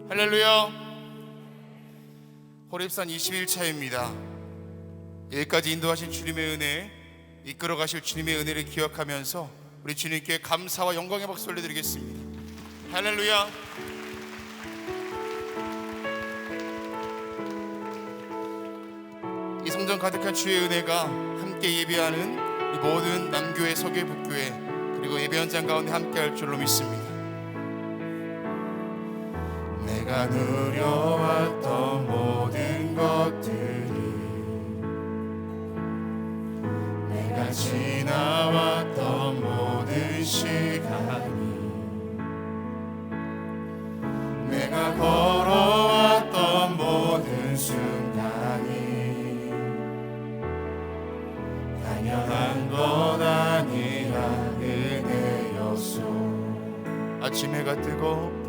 할렐루야. 호렙산 21차입니다. 여기까지 인도하신 주님의 은혜, 이끌어 가실 주님의 은혜를 기억하면서 우리 주님께 감사와 영광의 박수 올려드리겠습니다. 할렐루야. 이 성전 가득한 주의 은혜가 함께 예배하는 우리 모든 남교회, 서교회, 북교회 그리고 예배 현장 가운데 함께 할 줄로 믿습니다. 내가 누려왔던 모든 것들이, 내가 지나왔던 모든 시간이, 내가 걸어왔던 모든 순간이 당연한 것 아니라 은혜였소. 아침 해가 뜨고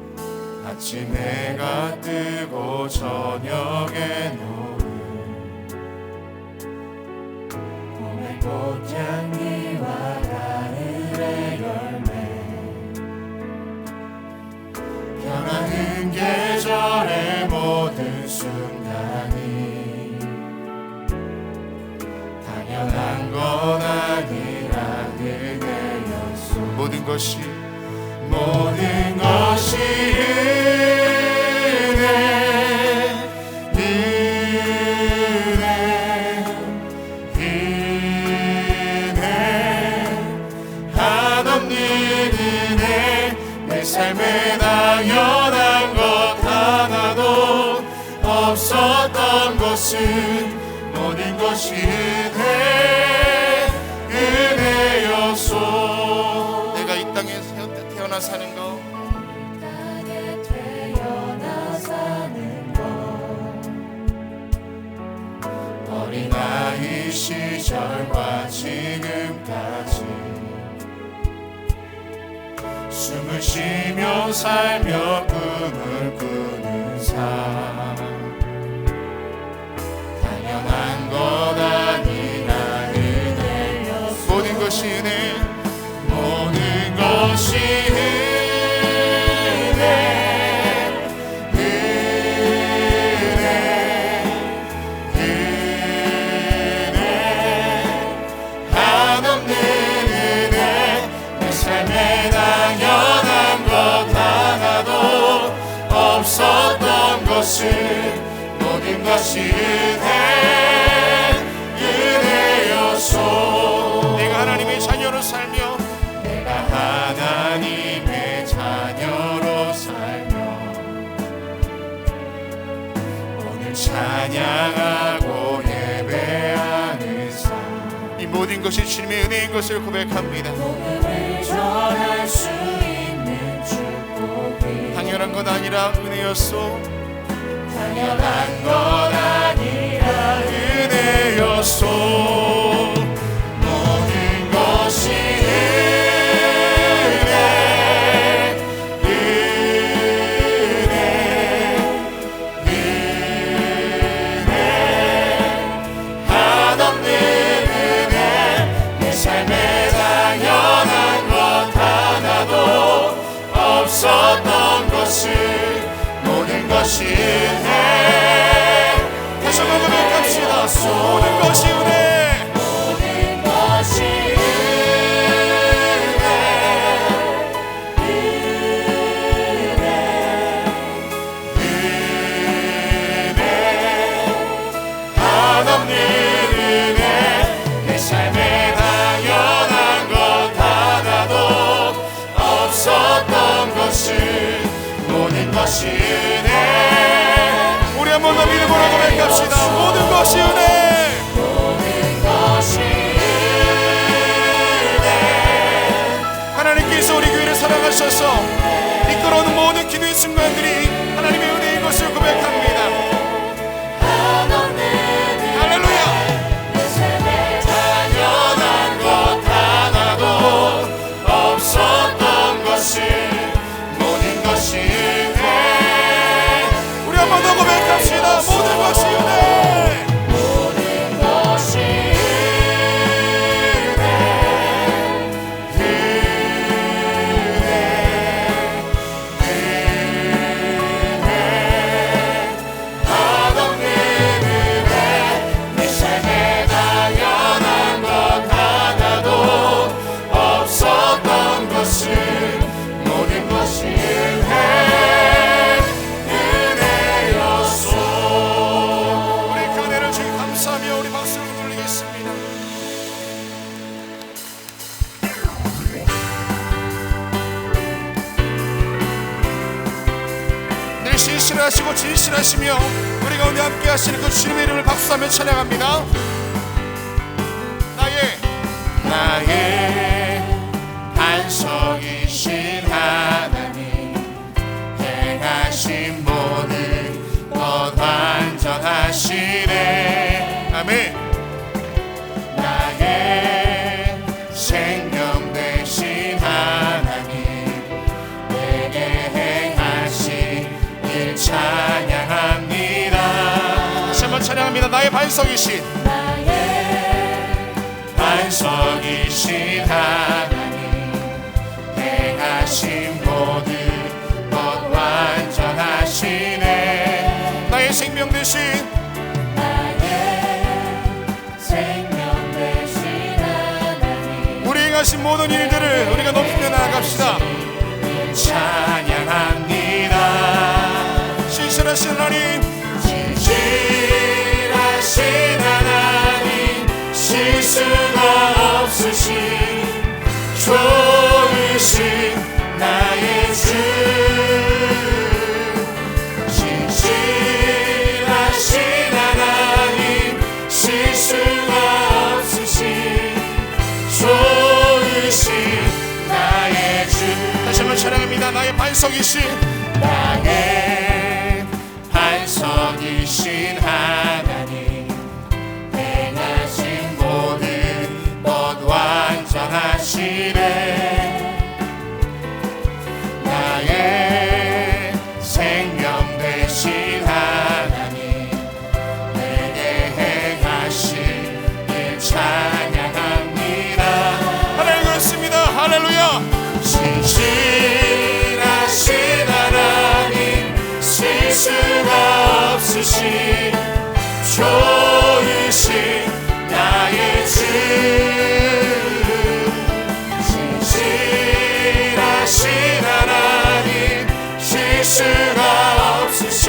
아침 해가 뜨고 저녁에 노을, 봄의 꽃향기와 가을의 열매, 변하는 계절의 모든 순간이 당연한 것 아니라 은혜였소. 모든 것이 삶에 당연한 것 하나도 없었던 것은 모든 것이 은혜였소. 내가 이 땅에 태어나 사는 것, 이 땅에 태어나 사는 것, 어린아이 시절과 지금까지 숨을 쉬며 살며 꿈을 꾸는 삶, 당연한 것 아니라 은혜였소. 모든 것이 은혜, 모든 것이 한없는 은혜, 내 삶에 당연한 것 하나도 없었던 것은 모든 것이 은혜였소. 내가 하나님의 자녀로 살며, 내가 하나님의 자녀로 살며 오늘 찬양하고 예배하는 삶, 이 모든 것이 주님의 은혜인 것을 고백합니다. 복음을 전할 수 있는 축복이 당연한 것 아니라 은혜였소. 당연한 것 아니라 은혜였소. 모든 것이 한없는 은혜, 내 삶에 당연한 것 하나도 없었던 것은 모든 것이 은혜. 다시 한번 고백합시다. 모든 것이 은혜, 모든 것이 한없는 은혜, 내 삶에 당연한 것 하나도 없었던 것은 모든 것이 은혜. 우리 한 번 더 믿음으로 고백합시다. 모든 것이 은혜, 모든 것이 하나님께서 우리 교회를 사랑하셔서 이끌어오는 모든 기도의 순간들이 하나님의 은혜인 것을 고백합니다. 할렐루야. 내 삶에 당연한 것 하나도 없었던 것은 모든 것이 은혜. 우리 한 번 더 고백합시다. 모든 것이 은혜, 모든 것이 은혜, 은혜. 성실하시고 진실하시며 우리 가운데 함께 하시는 그 주님의 이름을 박수하며 찬양합니다. 나의 반석이신 하나님, 행하신 모든 것 완전하시네. 아멘. 나의 생명 되신 하나님, 내게 행하신 일 찬양합니다. 다시 한번 찬양합니다. 나의 반석이신 반석이신 하나님, 행하신 모든 것 완전하시네. 나의 생명 되신 우리 행하신 모든 일들을 우리가 높이며 나아갑시다. 찬양합니다. 신실하신 하나님, 신실하신 하나님, 실수가 없으신 좋으신 나의 주, 신실하신 하나님, 실수가 없으신 좋으신 나의 주. 다시 한번 찬양합니다. 나의 반석이신 나의 반석이신 하나님, 행하신 모든 것 완전하시네. 나의 생명 되신 하나님, 내게 행하신 일 찬양합니다. 하나님 그렇습니다. 할렐루야. 신실하신 하나님, 실수가 없으신 좋으신 나의 주, 신실하신 하나님, 실수가 없으신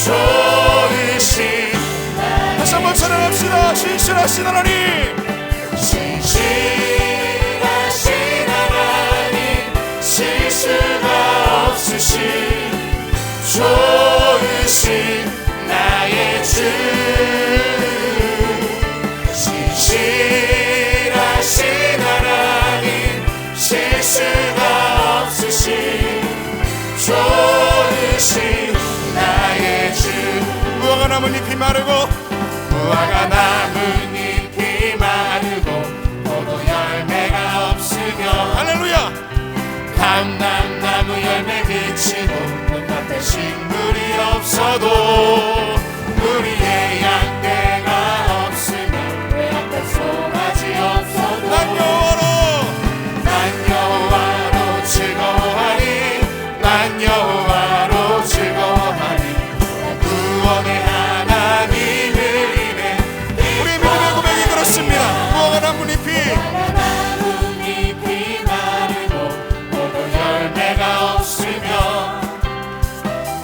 좋으신. 다시 한번 찬양합시다. 신실하신 하나님, 신실하신 하나님, 실수가 없으신 좋으신 나의 주, 신실하신 하나님, 실수가 없으신 좋으신 나의 주. 무화과 나뭇잎이 마르고 무화과 나뭇잎이 마르고 포도 열매가 없으며, 할렐루야. 감람나무 열매 그치고 눈밭에 식물이 없어도, 우리의 양떼가 없으며 내 앞에 송아지 없어도, 난 여호와로 즐거워하리, 난 여호와로 즐거워하리. 구원의 하나님을 인해. 우리 믿음의 고백이 그렇습니다. 무화과 나뭇잎이 마르고 포도 열매가 없으며,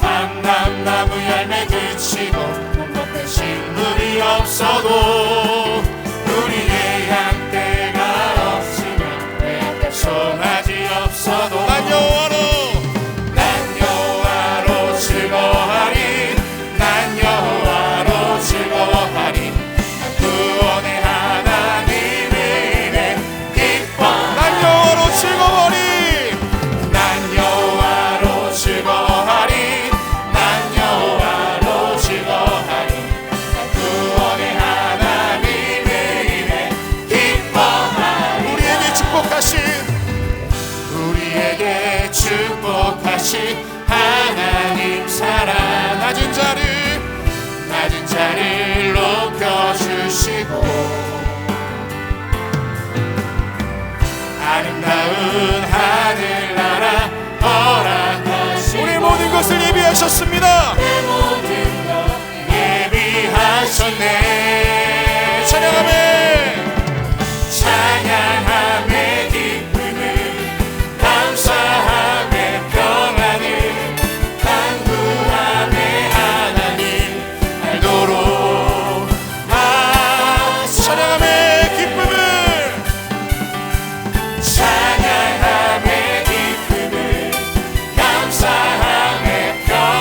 감람나무 열매 그치고 눈밭에 식물이 없어도, 우리의 양떼가 없으며 내 앞에 송아지 없어도, 난 여호와로 즐거워하리, 난 여호와로 즐거워하리. 구원의 하나님을 인해 기뻐. 난 여호와로 즐거워하리, 난 여호와로 즐거워하리, 난 여호와로 즐거워하리. 구원의 하나님을 인해 기뻐하리. 우리에게 축복하신 하나님 사랑, 낮은 자를 높여주시고 아름다운 하늘나라 허락하시고, 우리 모든 것을 예비하셨습니다. 내 모든 것 예비하셨네. 찬양하며 찬양하며 기쁨을, 감사하며 평안을, 간구하며 하나님 알도록 찬양하며 기쁨을, 찬양하며 기쁨을, 감사하며 평안을,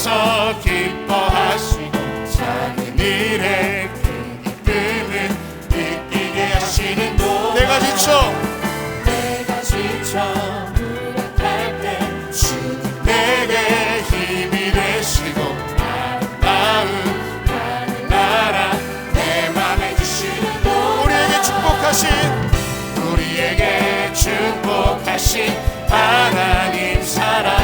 주께서 기뻐하시고 작은 일에 큰 기쁨을 느끼게 하시는 도 내가 지쳐 무력할 때 주는 내게 힘이 되시고 아름다운 하늘나라 내 맘에 주시는 도 우리에게 축복하신 하나님 사랑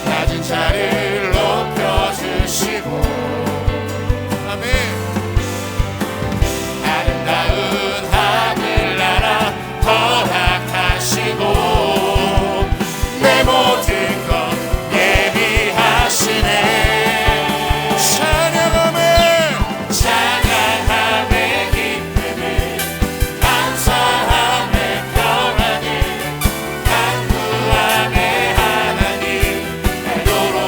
낮은 자를 높여주시고 아멘 아름다운 하늘나라 허락하시고 내 모든 것 예비하시네 찬양함에 기쁨을 감사함에 평안을 간구함에 하나님 알도록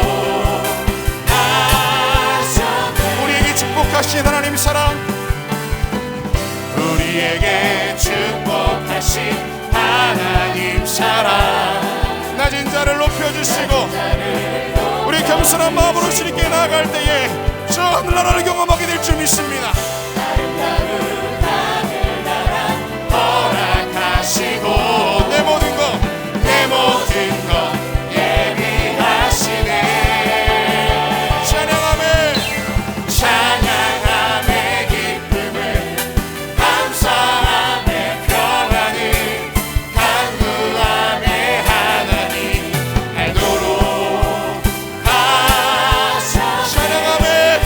하셨네 우리에게 축복하신 하나님 사랑 우리에게 축복하신 하나님 사랑 낮은 자를 높여주시고 우리 겸손한 마음으로 주님께 나아갈 때에 저 하늘나라를 경험하게 될 줄 믿습니다 허락하시고 내 모든 것 예비하시네 찬양함에 기쁨을 감사함에 평안을 간구함에 하나님 알도록 하셨네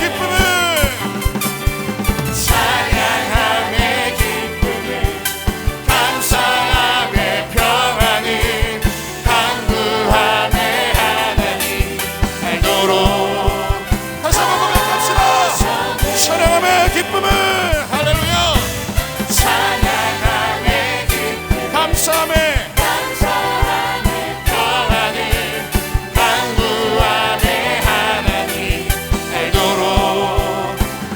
찬양함에 기쁨을 감사함에 평안을 간구함에 하나님 알도록 다시 한번 고백합시다 찬양함에 기쁨을 할렐루야 찬양함에 기쁨 감사함에 평안을 간구함에 하나님 알도록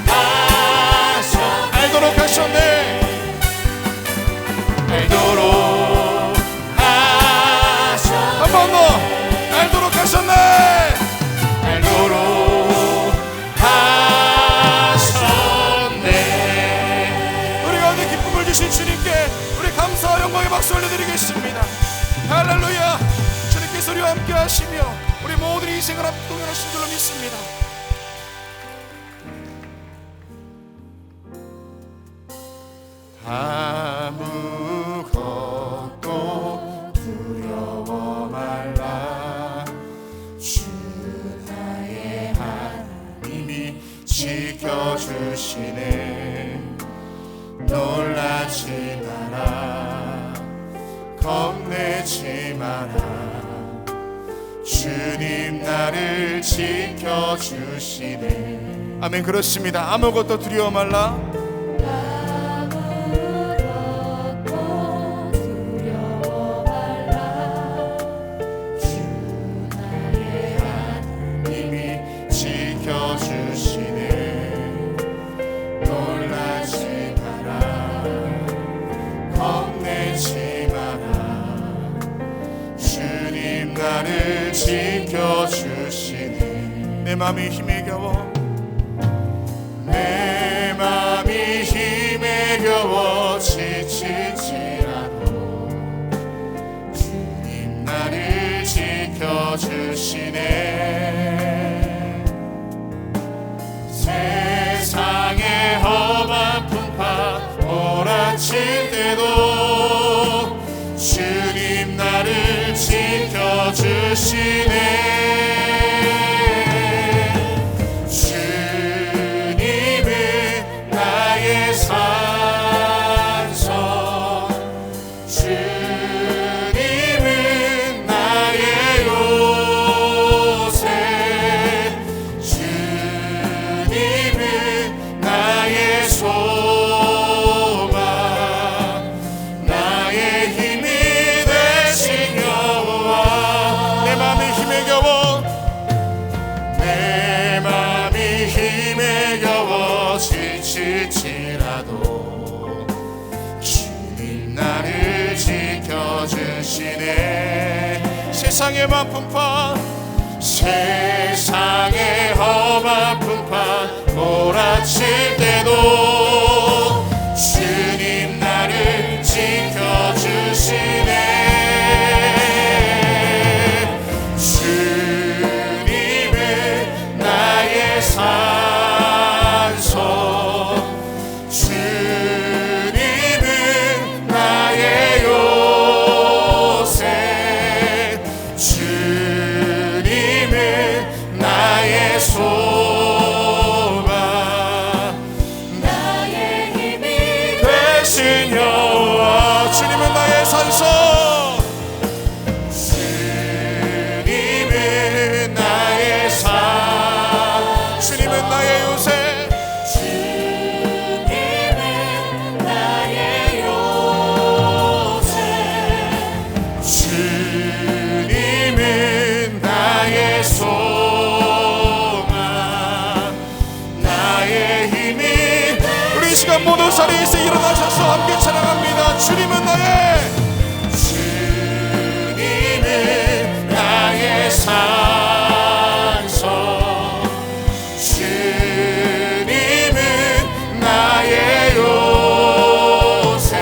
하셨네 알도록 하셨네 한 번 더 알도록 하셨네 알도록 하셨네 우리 가운데 기쁨을 주신 주님께 우리 감사와 영광의 박수 올려드리겠습니다 할렐루야 주님께서 우리와 함께 하시며 우리 모든 인생을 앞에 동행하신 줄로 믿습니다 아무것도 두려워 말라 주 나의 하나님이 지켜주시네 놀라지 마라 겁내지 마라 주님 나를 지켜주시네 아멘 그렇습니다 아무것도 두려워 말라 나를 지켜주시네 내 맘이 힘에 겨워 내 맘이 힘에 겨워 지칠지라도 주님 나를 지켜주시네 세상의 험한 풍파 몰아칠 때도 주님 나를 지켜주시네 주님은 나의 산성 주님은 나의 요새 주님은 나의 소망 나의 힘이 되신 여호와 내 맘이 힘에 겨워 내 맘이 힘에 겨워 지칠지라도 주님 나를 지켜주시네 세상의 만풍파 세상의 험한 풍파 몰아칠 때도 주님 나를 지켜주시네. 주님은 나의 산소, 주님은 나의 요새, 주님은 나의 소망, 나의 힘이 되신 여호와. 주님은 나의 산소, 주님은 나의 산, 주님은 나의 요새, 주님은 나의 요새, 주님은 나의 소망, 나의 힘이. 우리 이 시간 모두 자리에서 일어나셔서 함께 찬양합니다. 주님은 나의 산소, 주님은 나의 요새,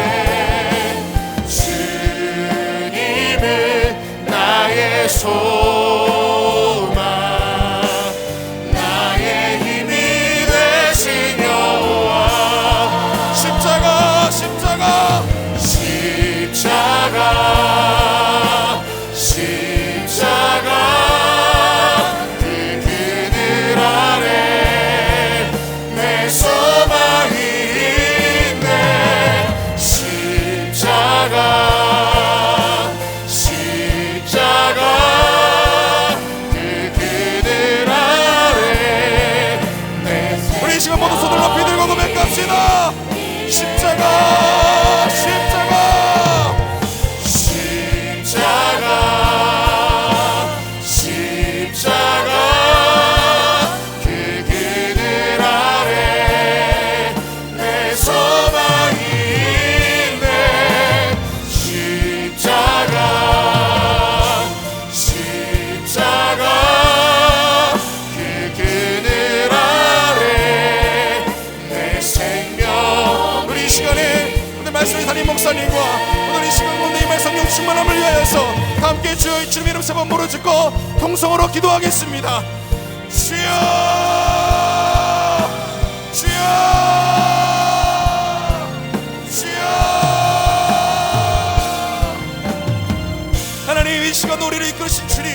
주님은 나의 소망, 나의 힘이 되신 여호와. 십자가, 십자가, 십자가, 십자가, 그 그늘 아래 내 소망이 있네. 십자가, 십자가, 그 그늘 아래 내. 우리 이 시간 모두 손을 높이 들고 고백합시다. 십자가, 십자가, 십자가, 십자가, 그 그늘 아래 내 소망이 있네. 십자가, 십자가, 그 그늘 아래 내 생명. 우리 이 시간에 오늘 말씀을 담임 목사님과 오늘 이 시간 오늘 이 말씀 용 충만함을 위하여서 다 함께 주의 주님 이름 세 번 부르짖고 통성으로 기도하겠습니다. 주여, 주여, 주여. 하나님, 이 시간 우리를 이끌으신 주님,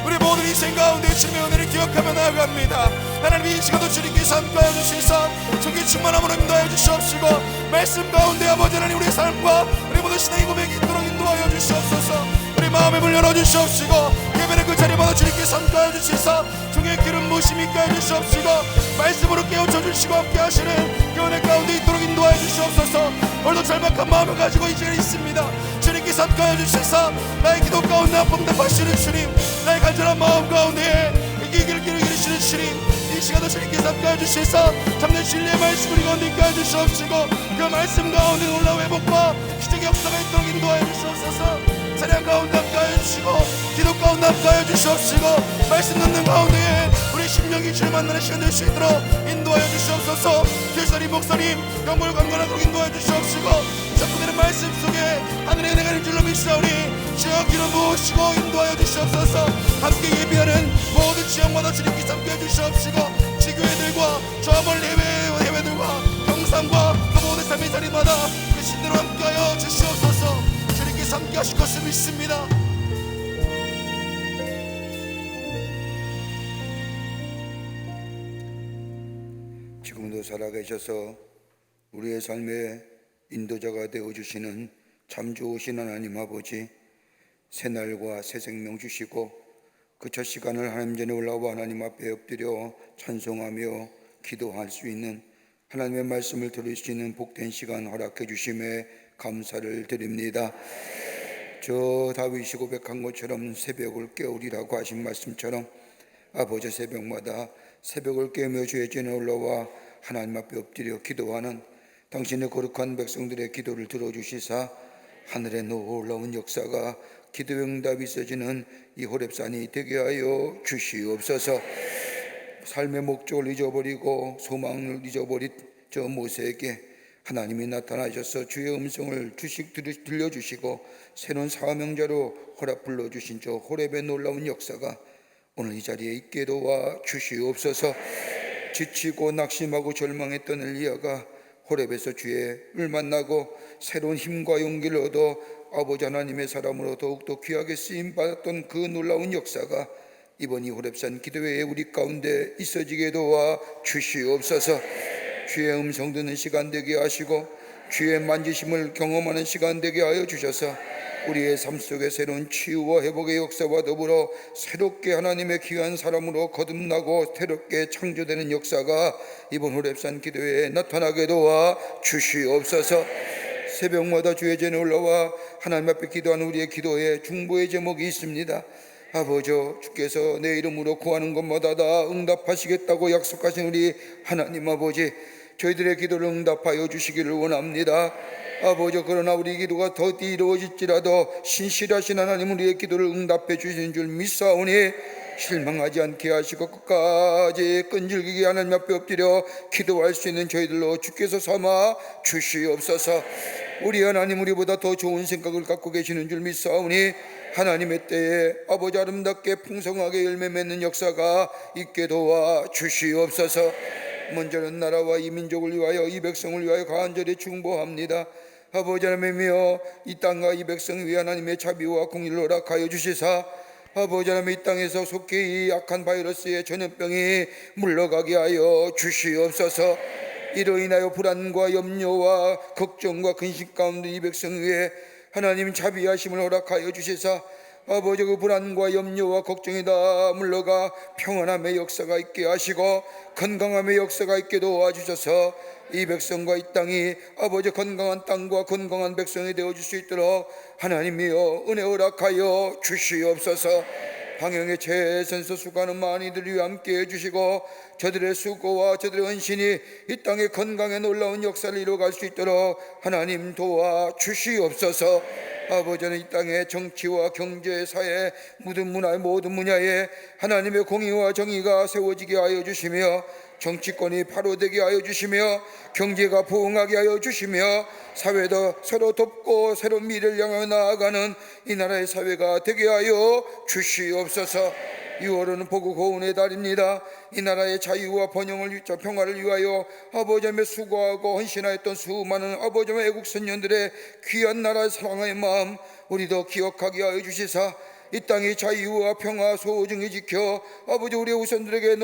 우리 모든 인생 가운데 주님의 은혜를 기억하며 나아갑니다. 하나님, 이 시간도 주님께서 함께하여 주시사 성령 충만함으로 인도하여 주시옵시고, 말씀 가운데 아버지 하나님 우리의 삶과 우리 모든 신앙의 고백이 있도록 인도하여 주시옵소서. 우리 마음의 문 열어주시옵시고, 예배는 그 자리마다 주님께서 함께하여 주시사 성령의 기름 부으심이 있게 하여 주시옵시고, 말씀으로 깨우쳐 주시고 함께 하시는 그 은혜 가운데 있도록 인도하여 주시옵소서. 오늘도 절박한 마음을 가지고 이 자리에 있습니다. 주님께서 함께하여 주시사 나의 기도 가운데 아픔답하시는 주님, 나의 간절한 마음 가운데 이 길을 기르시는 주님, 이 시간도 주님께서 함께하여 주시사 참된 진리의 말씀 우리 가운데 있게 하여 주시옵시고, 그 말씀 가운데 놀라운 회복과 기적의 역사가 있도록 인도하여 주시옵소서. 찬양 가운데 함께하여 주시고, 기도 가운데 함께하여 주시옵시고, 말씀 듣는 가운데 우리 심령이 주를 만나는 시간 될 수 있도록 인도하여 주시옵소서. 교사님, 목사님 영광을 강건하도록 인도하여 주시옵시고, 작품되는 말씀 속에 하늘의 은혜가 있는 줄로 믿사오니 주여 기름 부으시고 인도하여 주시옵소서. 함께 예배하는 모든 지역마다 주님께서 함께해 주시옵시고, 지교회들과 저 멀리 해외들과 경상과 그 모든 삶의 자리마다 그 신대로 함께하여 주시옵소서. 주님께서 함께하실 것을 믿습니다. 지금도 살아계셔서 우리의 삶의 인도자가 되어주시는 참 좋으신 하나님 아버지, 새날과 새 생명 주시고 그 첫 시간을 하나님 전에 올라와 하나님 앞에 엎드려 찬송하며 기도할 수 있는, 하나님의 말씀을 들을 수 있는 복된 시간 허락해 주심에 감사를 드립니다. 저 다윗이 고백한 것처럼 새벽을 깨우리라고 하신 말씀처럼 아버지 새벽마다 새벽을 깨우며 주의 전에 올라와 하나님 앞에 엎드려 기도하는 당신의 거룩한 백성들의 기도를 들어주시사 하늘의 놀라운 역사가 기도의 응답이 있어지는 이 호렙산이 되게 하여 주시옵소서. 삶의 목적을 잊어버리고 소망을 잊어버린 저 모세에게 하나님이 나타나셔서 주의 음성을 들려주시고 새로운 사명자로 허락 불러주신 저 호렙의 놀라운 역사가 오늘 이 자리에 있게 도와 주시옵소서. 지치고 낙심하고 절망했던 엘리야가 호렙에서 주의 만나고 새로운 힘과 용기를 얻어 아버지 하나님의 사람으로 더욱더 귀하게 쓰임받았던 그 놀라운 역사가 이번 이 호렙산 기도회에 우리 가운데 있어지게 도와 주시옵소서. 주의 음성 듣는 시간 되게 하시고 주의 만지심을 경험하는 시간 되게 하여 주셔서 우리의 삶 속에 새로운 치유와 회복의 역사와 더불어 새롭게 하나님의 귀한 사람으로 거듭나고 새롭게 창조되는 역사가 이번 호렙산 기도회에 나타나게 도와 주시옵소서. 새벽마다 주의 전에 올라와 하나님 앞에 기도하는 우리의 기도에 중보의 제목이 있습니다. 아버지, 주께서 내 이름으로 구하는 것마다 다 응답하시겠다고 약속하신 우리 하나님 아버지, 저희들의 기도를 응답하여 주시기를 원합니다. 아버지, 그러나 우리 기도가 더디 이루어질지라도 신실하신 하나님 우리의 기도를 응답해 주시는 줄 믿사오니 실망하지 않게 하시고 끝까지 끈질기게 하나님 앞에 엎드려 기도할 수 있는 저희들로 주께서 삼아 주시옵소서. 우리 하나님, 우리보다 더 좋은 생각을 갖고 계시는 줄 믿사오니 하나님의 때에 아버지 아름답게 풍성하게 열매 맺는 역사가 있게 도와 주시옵소서. 먼저는 나라와 이 민족을 위하여 이 백성을 위하여 간절히 중보합니다. 아버지 하나님이여, 이 땅과 이 백성 위에 하나님의 자비와 공의를 허락하여 주시사 아버지 하나님, 이 땅에서 속히 이 악한 바이러스의 전염병이 물러가게 하여 주시옵소서. 이로 인하여 불안과 염려와 걱정과 근심 가운데 이 백성 위에 하나님 자비하심을 허락하여 주시사 아버지, 그 불안과 염려와 걱정이 다 물러가 평안함의 역사가 있게 하시고 건강함의 역사가 있게 도와주셔서 이 백성과 이 땅이 아버지 건강한 땅과 건강한 백성이 되어줄 수 있도록 하나님이여 은혜 허락하여 주시옵소서. 방영의 최선서 수고하는 많은 이들을 위해 함께 해주시고 저들의 수고와 저들의 헌신이 이 땅의 건강에 놀라운 역사를 이루어갈 수 있도록 하나님 도와 주시옵소서. 아버지는 이 땅의 정치와 경제, 사회, 모든 문화의 모든 분야에 하나님의 공의와 정의가 세워지게 하여 주시며 정치권이 바로 되게 하여 주시며 경제가 부흥하게 하여 주시며 사회도 서로 돕고 새로운 미래를 향하여 나아가는 이 나라의 사회가 되게 하여 주시옵소서. 6월은 복우 고운의 달입니다. 이 나라의 자유와 번영을 위해 평화를 위하여 아버지의 수고하고 헌신하였던 수많은 아버지의 애국 선녀들의 귀한 나라의 사랑의 마음 우리도 기억하게 하여 주시사 이 땅의 자유와 평화 소중히 지켜 아버지 우리의 후손들에게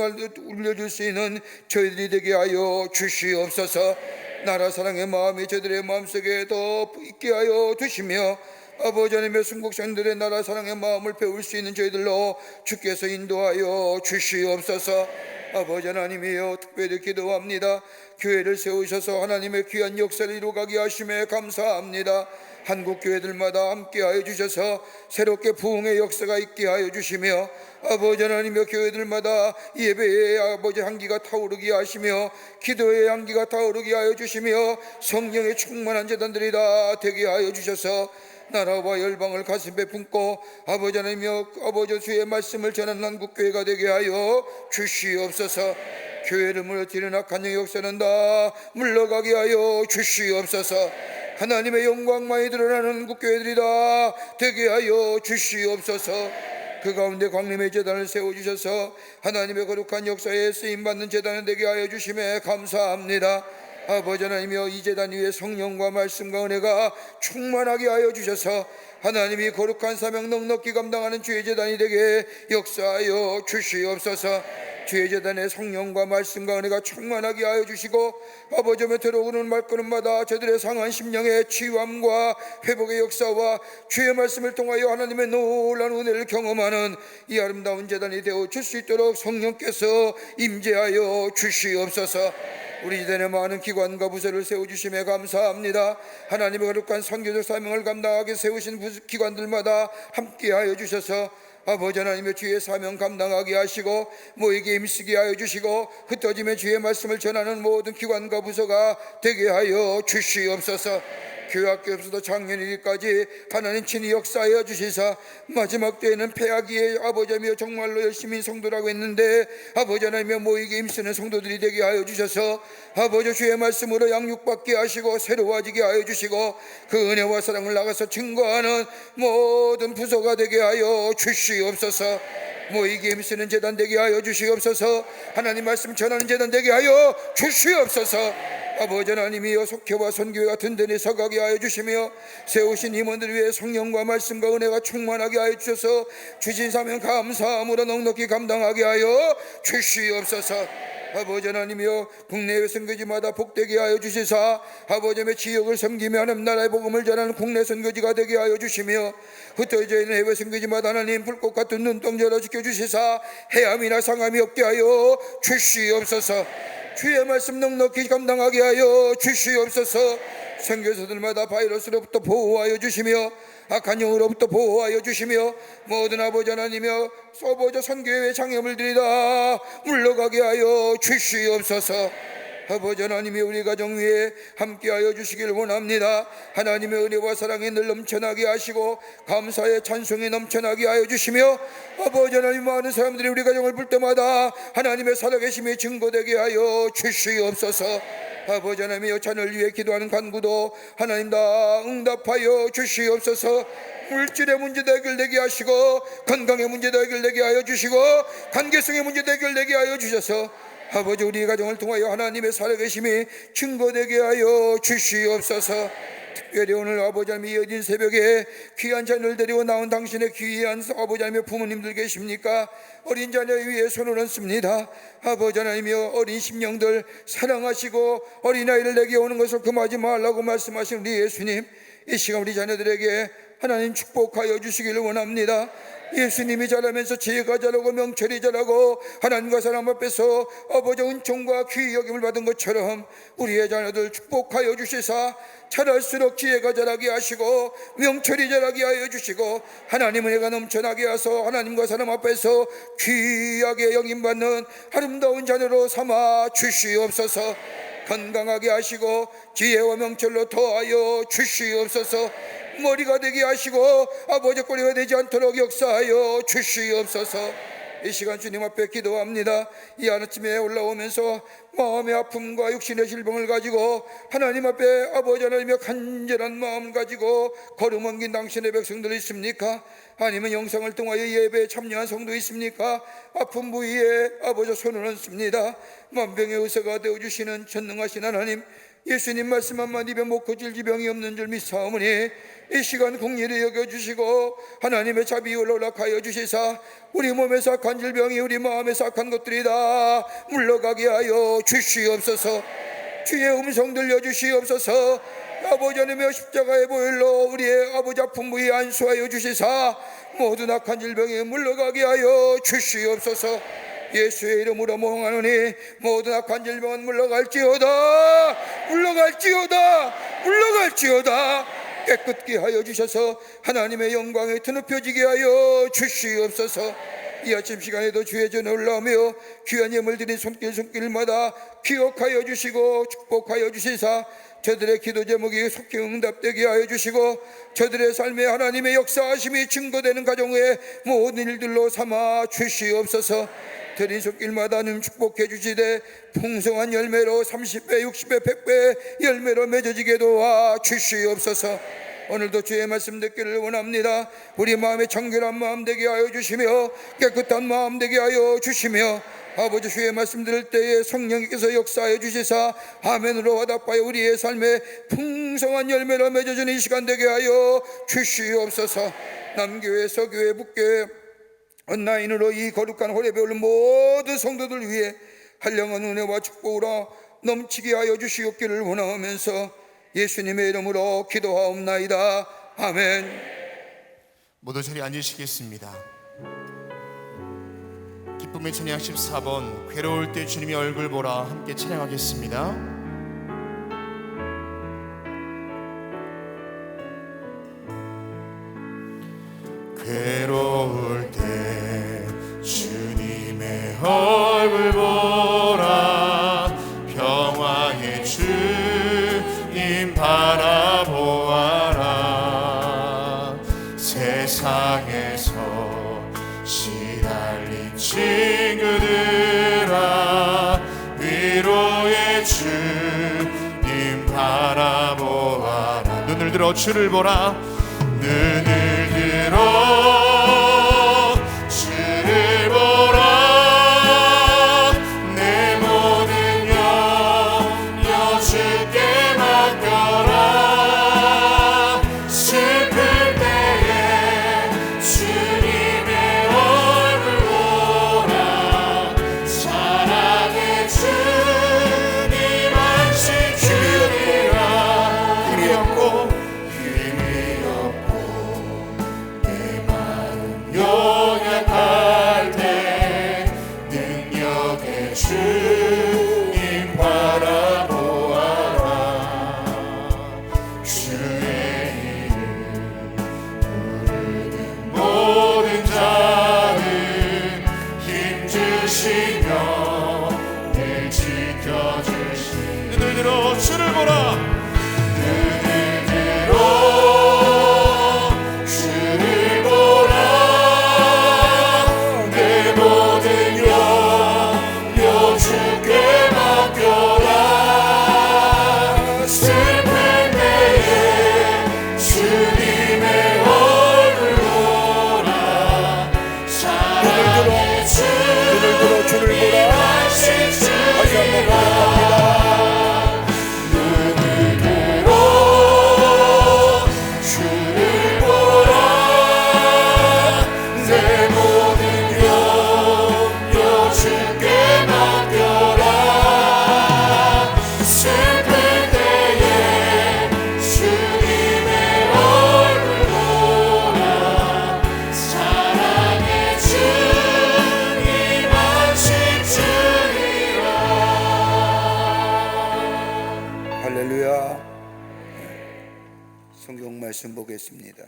울려줄 수 있는 저희들이 되게 하여 주시옵소서. 나라 사랑의 마음이 저들의 마음속에 더 있게 하여 주시며 아버지 하나님의 순국생들의 나라 사랑의 마음을 배울 수 있는 저희들로 주께서 인도하여 주시옵소서. 아버지 하나님이여, 특별히 기도합니다. 교회를 세우셔서 하나님의 귀한 역사를 이루어가게 하심에 감사합니다. 한국 교회들마다 함께하여 주셔서 새롭게 부흥의 역사가 있게 하여 주시며 아버지 하나님의 교회들마다 예배의 아버지 향기가 타오르게 하시며 기도의 향기가 타오르게 하여 주시며 성령의 충만한 제단들이 다 되게 하여 주셔서 나라와 열방을 가슴에 품고 아버지 하나님이여 아버지 주의 말씀을 전하는 한국교회가 되게 하여 주시옵소서. 교회를 무너뜨리는 악한 영의 역사는 다 물러가게 하여 주시옵소서. 하나님의 영광만이 드러나는 한국교회들이 다 되게 하여 주시옵소서. 그 가운데 광림의 제단을 세워주셔서 하나님의 거룩한 역사에 쓰임받는 제단이 되게 하여 주심에 감사합니다. 아버지 하나님이여, 이 제단 위에 성령과 말씀과 은혜가 충만하게 하여 주셔서 하나님이 거룩한 사명 넉넉히 감당하는 주의 제단이 되게 역사하여 주시옵소서. 주의 제단에 성령과 말씀과 은혜가 충만하게 하여 주시고 아버지의 들어오는 말걸음마다 저들의 상한 심령의 치유함과 회복의 역사와 주의 말씀을 통하여 하나님의 놀라운 은혜를 경험하는 이 아름다운 제단이 되어 줄 수 있도록 성령께서 임재하여 주시옵소서. 우리 제단에 많은 기관과 부서를 세워주심에 감사합니다. 하나님의 거룩한 선교적 사명을 감당하게 세우신 기관들마다 함께하여 주셔서 아버지 하나님의 주의 사명 감당하게 하시고 모이게 힘쓰게 하여 주시고 흩어짐의 주의 말씀을 전하는 모든 기관과 부서가 되게 하여 주시옵소서. 교학교부터 작년일까지 하나님 친히 역사하여 주시사 마지막 때에는 폐하기에 아버지며 정말로 열심히 성도라고 했는데 아버지 하나님의 모이게 힘쓰는 성도들이 되게 하여 주셔서 아버지 주의 말씀으로 양육받게 하시고 새로워지게 하여 주시고 그 은혜와 사랑을 나가서 증거하는 모든 부서가 되게 하여 주시옵소서. 모이게 힘쓰는 재단 되게 하여 주시옵소서. 하나님 말씀 전하는 재단 되게 하여 주시옵소서. 아버지 하나님이여 속회와 선교회가 든든히 서가게 하여 주시며 세우신 임원들 위해 성령과 말씀과 은혜가 충만하게 하여 주셔서 주신 사명 감사함으로 넉넉히 감당하게 하여 주시옵소서. 아버지 하나님이여 국내외 선교지마다 복되게 하여 주시사 아버지의 지역을 섬기며 하나님 나라의 복음을 전하는 국내 선교지가 되게 하여 주시며 흩어져 있는 해외 선교지마다 하나님 불꽃 같은 눈동자로 지켜주시사 해함이나 상함이 없게 하여 주시옵소서. 주의 말씀 넉넉히 감당하게 하여 주시옵소서. 선교사들마다 바이러스로부터 보호하여 주시며 악한 영으로부터 보호하여 주시며 모든 아버지 하나님이여 소보저 선교회 장애물들이 다 물러가게 하여 주시옵소서. 아버지 하나님이 우리 가정 위에 함께하여 주시길 원합니다. 하나님의 은혜와 사랑이 늘 넘쳐나게 하시고 감사의 찬송이 넘쳐나게 하여 주시며 아버지 하나님 많은 사람들이 우리 가정을 볼 때마다 하나님의 살아계심이 증거되게 하여 주시옵소서. 아버지 하나님의 자녀를 위해 기도하는 간구도 하나님 다 응답하여 주시옵소서. 물질의 문제도 해결되게 하시고 건강의 문제도 해결되게 하여 주시고 관계성의 문제도 해결되게 하여 주셔서 아버지 우리 가정을 통하여 하나님의 살아계심이 증거되게 하여 주시옵소서. 특별히 오늘 아버지 하나님 이어진 새벽에 귀한 자녀를 데리고 나온 당신의 귀한 아버지 하나님의 부모님들 계십니까? 어린 자녀 위에 손을 얹습니다. 아버지 하나님이여 어린 심령들 사랑하시고 어린아이를 내게 오는 것을 금하지 말라고 말씀하신 우리 예수님, 이 시간 우리 자녀들에게 하나님 축복하여 주시기를 원합니다. 예수님이 자라면서 지혜가 자라고 명철이 자라고 하나님과 사람 앞에서 아버지 은총과 귀히 여김을 받은 것처럼 우리의 자녀들 축복하여 주시사 자랄수록 지혜가 자라게 하시고 명철이 자라게 하여 주시고 하나님 은혜가 넘쳐나게 하서 하나님과 사람 앞에서 귀하게 여김받는 아름다운 자녀로 삼아 주시옵소서. 건강하게 하시고 지혜와 명철로 더하여 주시옵소서. 머리가 되게 하시고 아버지 꼬리가 되지 않도록 역사하여 주시옵소서. 이 시간 주님 앞에 기도합니다. 이 아침에 올라오면서 마음의 아픔과 육신의 질병을 가지고 하나님 앞에 아버지 하나님의 간절한 마음 가지고 걸음 옮긴 당신의 백성들 있습니까? 아니면 영상을 통하여 예배에 참여한 성도 있습니까? 아픈 부위에 아버지 손을 얹습니다. 만병의 의사가 되어주시는 전능하신 하나님, 예수님 말씀 한마디에 못 고칠 지병이 없는 줄 믿사오니 이 시간 공의를 여겨주시고 하나님의 자비를 허락하여 주시사 우리 몸에서 악한 질병이 우리 마음에서 악한 것들이 다 물러가게 하여 주시옵소서. 주의 음성 들려주시옵소서. 아버지 하나님의 십자가의 보혈로 우리의 아버지 아픈 부위 안수하여 주시사 모든 악한 질병이 물러가게 하여 주시옵소서. 예수의 이름으로 몽하노니 모든 악한 질병은 물러갈지어다, 물러갈지어다, 물러갈지어다. 깨끗게 하여 주셔서 하나님의 영광에 드높여지게 하여 주시옵소서. 이 아침 시간에도 주의 전에 올라오며 귀한 예물 드린 손길마다 기억하여 주시고 축복하여 주시사 저들의 기도 제목이 속히 응답되게 하여 주시고 저들의 삶에 하나님의 역사하심이 증거되는 가정의 모든 일들로 삼아 주시옵소서. 드린 손길마다 님 축복해 주시되 풍성한 열매로 30배 60배 100배 열매로 맺어지게 도와 주시옵소서. 오늘도 주의 말씀 듣기를 원합니다. 우리 마음에 정결한 마음 되게 하여 주시며 깨끗한 마음 되게 하여 주시며 아버지 주의 말씀 들을 때에 성령께서 역사하여 주시사 아멘으로 화답하여 우리의 삶에 풍성한 열매로 맺어지는 이 시간 되게 하여 주시옵소서. 남교회 서교회 북교회 온라인으로 이 거룩한 호렙에 오른 모든 성도들 위해 한량한 은혜와 축복으로 넘치게 하여 주시옵기를 원하면서 예수님의 이름으로 기도하옵나이다. 아멘. 모두 자리에 앉으시겠습니다. 기쁨의 찬양 14번 괴로울 때 주님의 얼굴 보라 함께 찬양하겠습니다. 괴로울 때 주님의 얼굴 보라 평화의 주님 바라보라 친구들아 위로의 주님 바라보아라. 눈을 들어 주를 보라. 눈을 들어 주를 보라. 내 모든 염려 주께 맡겨라. 슬플 때에 주님의 얼굴 보라. 사랑의 주님 안식 주리라. 힘이 없고 연약할 때 능력의 주님 바라보아라. 주의 이름 부르는 모든 자는 힘주시며 늘 지켜주시니. 눈을 들어 주를 보라. 눈을 들어 주를 보라. 내 모든 염려 주께 맡겨라. 슬플 때에 주님의 얼굴 보라. 사랑의 주님 안식 주리라. 눈을 들어 주를 보라. 내 모든 염려 주께 맡겨라. 슬플 때에 주님의 얼굴 보라. 사랑의 주님 안식 주리라. 할렐루야. 성경 말씀 보겠습니다.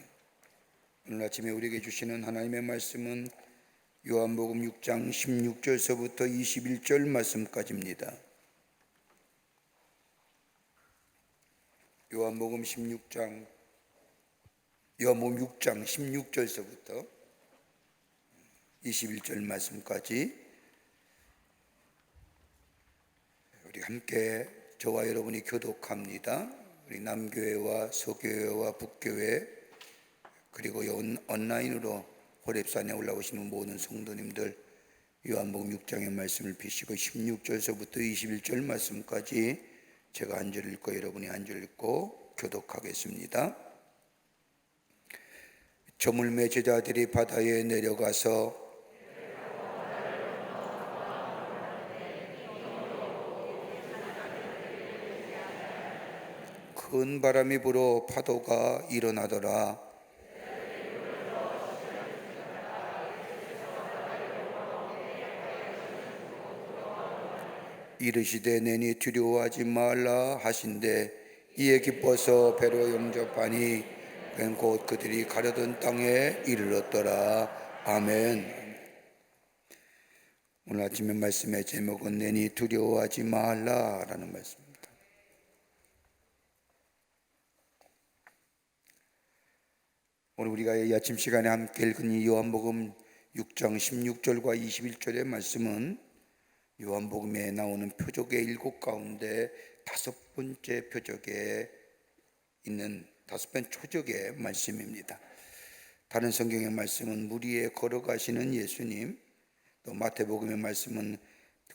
오늘 아침에 우리에게 주시는 하나님의 말씀은 요한복음 6장 16절서부터 21절 말씀까지입니다. 요한복음 6장 16절서부터 21절 말씀까지 우리 함께 저와 여러분이 교독합니다. 우리 남교회와 서교회와 북교회 그리고 온라인으로 호랩산에 올라오시는 모든 성도님들 요한복음 6장의 말씀을 펴시고 16절서부터 21절 말씀까지 제가 한 절 읽고 여러분이 한 절 읽고 교독하겠습니다. 저물매 제자들이 바다에 내려가서 큰 바람이 불어 파도가 일어나더라. 이르시되 내니 두려워하지 말라 하신대 이에 기뻐서 배로 영접하니 곧 그들이 가려던 땅에 이르렀더라. 아멘. 오늘 아침의 말씀의 제목은 내니 두려워하지 말라 라는 말씀입니다. 오늘 우리가 이 아침 시간에 함께 읽은 이 요한복음 6장 16절과 21절의 말씀은 요한복음에 나오는 표적의 7 가운데 5번째 표적에 있는 5번 초적의 말씀입니다. 다른 성경의 말씀은 물 위에 걸어가시는 예수님, 또 마태복음의 말씀은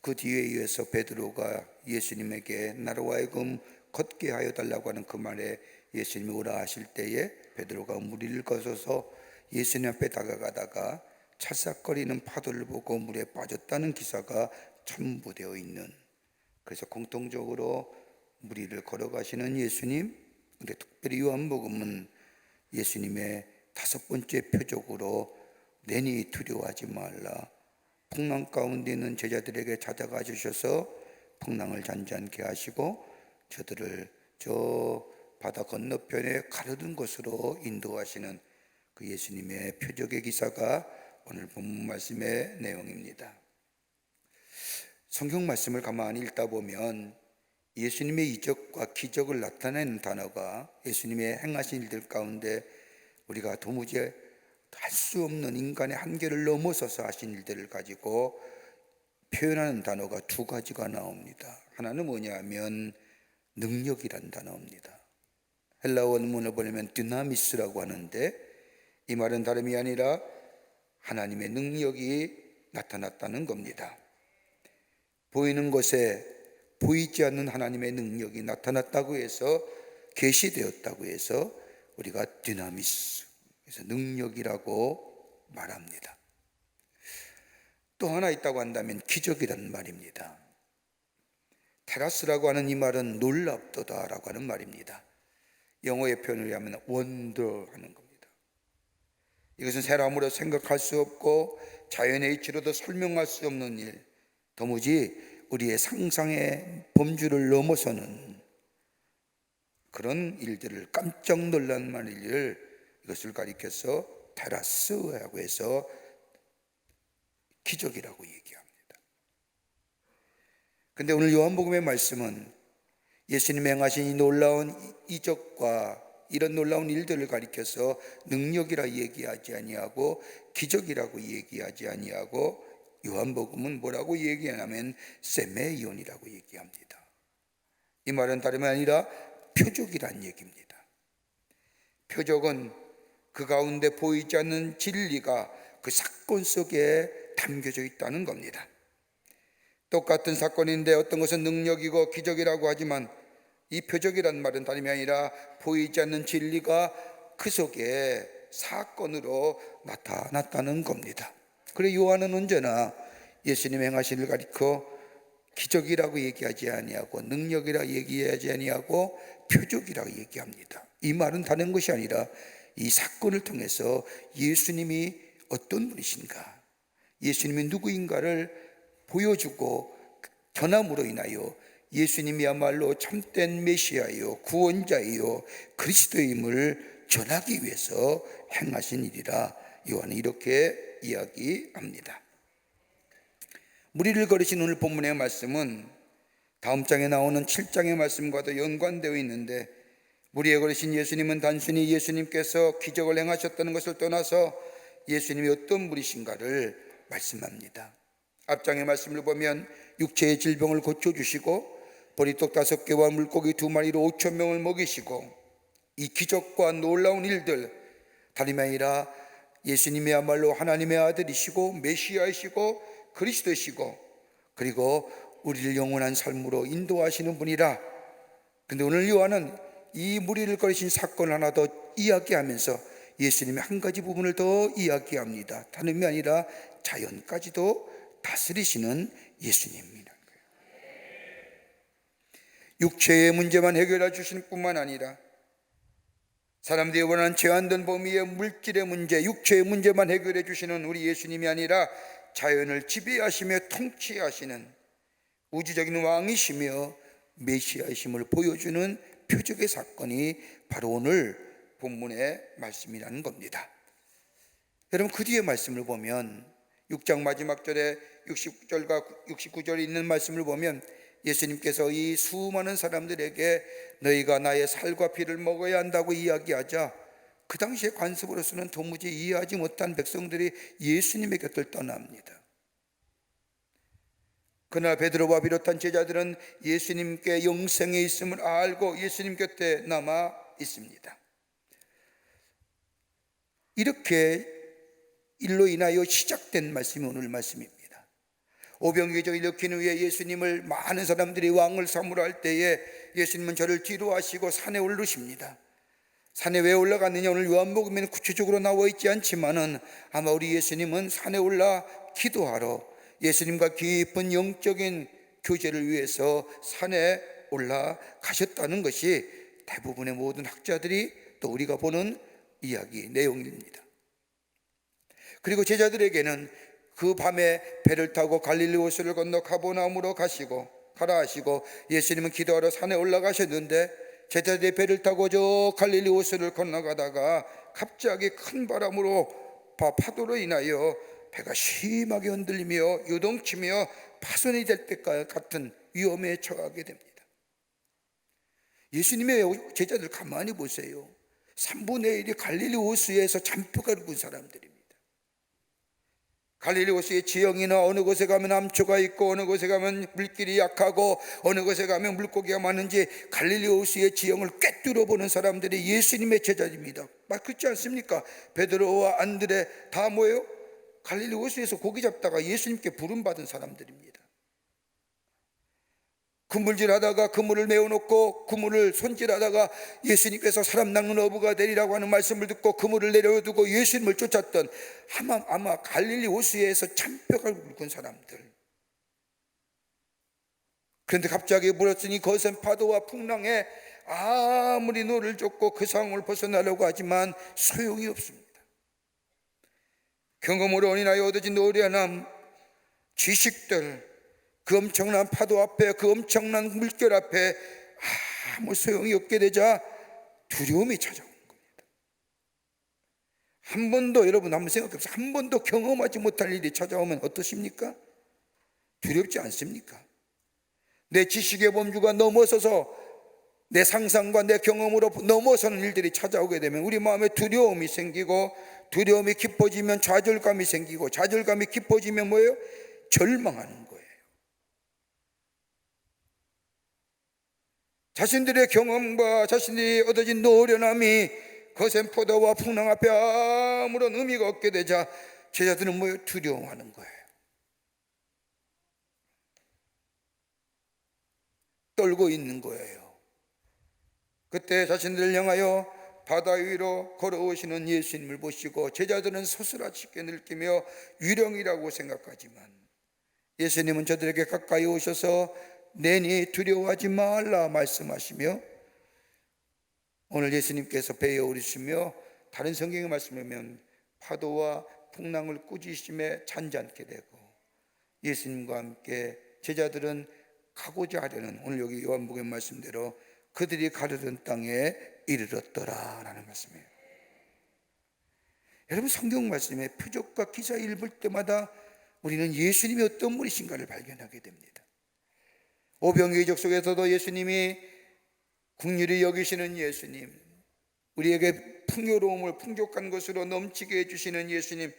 그 뒤에 이어서 베드로가 예수님에게 나로 하여금 걷게 하여 달라고 하는 그 말에 예수님이 오라 하실 때에 베드로가 물 위를 거쳐서 예수님 앞에 다가가다가 찰싹거리는 파도를 보고 물에 빠졌다는 기사가 첨부되어 있는, 그래서 공통적으로 물 위를 걸어가시는 예수님, 근데 특별히 요한복음은 예수님의 5번째 표적으로 내니 두려워하지 말라, 풍랑 가운데 있는 제자들에게 찾아가 주셔서 풍랑을 잔잔케 하시고 저들을 저 바다 건너편에 가려둔 곳으로 인도하시는 그 예수님의 표적의 기사가 오늘 본문 말씀의 내용입니다. 성경 말씀을 가만히 읽다 보면 예수님의 이적과 기적을 나타내는 단어가 예수님의 행하신 일들 가운데 우리가 도무지 할 수 없는 인간의 한계를 넘어서서 하신 일들을 가지고 표현하는 단어가 두 가지가 나옵니다. 하나는 뭐냐면 능력이란 단어입니다. 헬라어 원문을 보면 디나미스라고 하는데, 이 말은 다름이 아니라 하나님의 능력이 나타났다는 겁니다. 보이는 것에 보이지 않는 하나님의 능력이 나타났다고 해서, 계시되었다고 해서 우리가 디나미스, 그래서 능력이라고 말합니다. 또 하나 있다고 한다면 기적이라는 말입니다. 테라스라고 하는 이 말은 놀랍도다라고 하는 말입니다. 영어의 표현을 하면 wonder 하는 겁니다. 이것은 사람으로 생각할 수 없고 자연의 이치로도 설명할 수 없는 일, 도무지 우리의 상상의 범주를 넘어서는 그런 일들을, 깜짝 놀란 말을, 이것을 가리켜서 테라스라고 해서 기적이라고 얘기합니다. 근데 오늘 요한복음의 말씀은 예수님이 행하신 이 놀라운 이적과 이런 놀라운 일들을 가리켜서 능력이라 얘기하지 아니하고 기적이라고 얘기하지 아니하고, 요한복음은 뭐라고 얘기하냐면 세메이온이라고 얘기합니다. 이 말은 다름이 아니라 표적이란 얘기입니다. 표적은 그 가운데 보이지 않는 진리가 그 사건 속에 담겨져 있다는 겁니다. 똑같은 사건인데 어떤 것은 능력이고 기적이라고 하지만 이 표적이란 말은 다름이 아니라 보이지 않는 진리가 그 속에 사건으로 나타났다는 겁니다. 그래 요한은 언제나 예수님 행하신 일을 가리켜 기적이라고 얘기하지 아니하고 능력이라 얘기하지 아니하고 표적이라고 얘기합니다. 이 말은 다른 것이 아니라 이 사건을 통해서 예수님이 어떤 분이신가, 예수님이 누구인가를 보여주고 전함으로 인하여 예수님이야말로 참된 메시아요, 구원자요, 그리스도임을 전하기 위해서 행하신 일이라 요한은 이렇게 이야기합니다. 무리를 거르신 오늘 본문의 말씀은 다음 장에 나오는 7장의 말씀과도 연관되어 있는데, 무리에 거르신 예수님은 단순히 예수님께서 기적을 행하셨다는 것을 떠나서 예수님이 어떤 분이신가를 말씀합니다. 앞장의 말씀을 보면 육체의 질병을 고쳐주시고 보리떡 5개와 물고기 2마리로 5,000명을 먹이시고, 이 기적과 놀라운 일들, 다름이 아니라 예수님이야말로 하나님의 아들이시고 메시아이시고 그리스도이시고 그리고 우리를 영원한 삶으로 인도하시는 분이라. 근데 오늘 요한은 이 무리를 거르신 사건 하나 더 이야기하면서 예수님의 한 가지 부분을 더 이야기합니다. 다름이 아니라 자연까지도 다스리시는 예수님이라는 거예요. 육체의 문제만 해결해 주시는 뿐만 아니라 사람들이 원하는 제한된 범위의 물질의 문제, 육체의 문제만 해결해 주시는 우리 예수님이 아니라 자연을 지배하시며 통치하시는 우주적인 왕이시며 메시아이심을 보여주는 표적의 사건이 바로 오늘 본문의 말씀이라는 겁니다. 여러분, 그 뒤에 말씀을 보면 6장 마지막 절에 69절과 69절에 있는 말씀을 보면 예수님께서 이 수많은 사람들에게 너희가 나의 살과 피를 먹어야 한다고 이야기하자, 그 당시에 관습으로서는 도무지 이해하지 못한 백성들이 예수님의 곁을 떠납니다. 그러나 베드로와 비롯한 제자들은 예수님께 영생에 있음을 알고 예수님 곁에 남아 있습니다. 이렇게 일로 인하여 시작된 말씀이 오늘 말씀입니다. 오병이적 일으킨 후에 예수님을 많은 사람들이 왕을 삼으러 할 때에 예수님은 저를 뒤로 하시고 산에 오르십니다. 산에 왜 올라갔느냐, 오늘 요한복음에는 구체적으로 나와 있지 않지만은 아마 우리 예수님은 산에 올라 기도하러 예수님과 깊은 영적인 교제를 위해서 산에 올라가셨다는 것이 대부분의 모든 학자들이 또 우리가 보는 이야기 내용입니다. 그리고 제자들에게는 그 밤에 배를 타고 갈릴리 호수를 건너 가버나움으로 가라 하시고 예수님은 기도하러 산에 올라가셨는데, 제자들이 배를 타고 저 갈릴리 호수를 건너가다가 갑자기 큰 바람으로 파도로 인하여 배가 심하게 흔들리며 요동치며 파손이 될 것 같은 위험에 처하게 됩니다. 예수님의 제자들 가만히 보세요. 3분의 1이 갈릴리 호수에서 잠표가 굵은 사람들입니다. 갈릴리 호수의 지형이나 어느 곳에 가면 암초가 있고 어느 곳에 가면 물길이 약하고 어느 곳에 가면 물고기가 많은지 갈릴리 호수의 지형을 꿰뚫어 보는 사람들이 예수님의 제자입니다. 그렇지 않습니까? 베드로와 안드레 다 뭐예요? 갈릴리 호수에서 고기 잡다가 예수님께 부름받은 사람들입니다. 그물질하다가 그물을 메워놓고 그물을 손질하다가 예수님께서 사람 낚는 어부가 되리라고 하는 말씀을 듣고 그물을 내려두고 예수님을 쫓았던 아마 갈릴리 호수에서 참뼈가 굵은 사람들. 그런데 갑자기 불었으니 거센 파도와 풍랑에 아무리 노를 젓고 그 상황을 벗어나려고 하지만 소용이 없습니다. 경험으로 인하여 얻어진 노련함, 지식들, 그 엄청난 파도 앞에, 그 엄청난 물결 앞에 아무 소용이 없게 되자 두려움이 찾아온 겁니다. 한 번도, 여러분 한번 생각해보세요. 한 번도 경험하지 못할 일이 찾아오면 어떠십니까? 두렵지 않습니까? 내 지식의 범주가 넘어서서 내 상상과 내 경험으로 넘어서는 일들이 찾아오게 되면 우리 마음에 두려움이 생기고, 두려움이 깊어지면 좌절감이 생기고, 좌절감이 깊어지면 뭐예요? 절망하는 거예요. 자신들의 경험과 자신들이 얻어진 노련함이 거센 포도와 풍랑 앞에 아무런 의미가 없게 되자 제자들은 뭐예요? 두려워하는 거예요. 떨고 있는 거예요. 그때 자신들을 향하여 바다 위로 걸어오시는 예수님을 보시고 제자들은 소스라치게 느끼며 유령이라고 생각하지만 예수님은 저들에게 가까이 오셔서 내니 두려워하지 말라 말씀하시며, 오늘 예수님께서 배에 오르시며 다른 성경의 말씀을 보면 파도와 풍랑을 꾸짖으며 잔잔케 되고 예수님과 함께 제자들은 가고자 하려는, 오늘 여기 요한복음 말씀대로 그들이 가려던 땅에 이르렀더라 라는 말씀이에요. 여러분, 성경 말씀에 표적과 기사 읽을 때마다 우리는 예수님이 어떤 분이신가를 발견하게 됩니다. 오병이의 속에서도 예수님이 긍휼히 여기시는 예수님, 우리에게 풍요로움을 풍족한 것으로 넘치게 해주시는 예수님,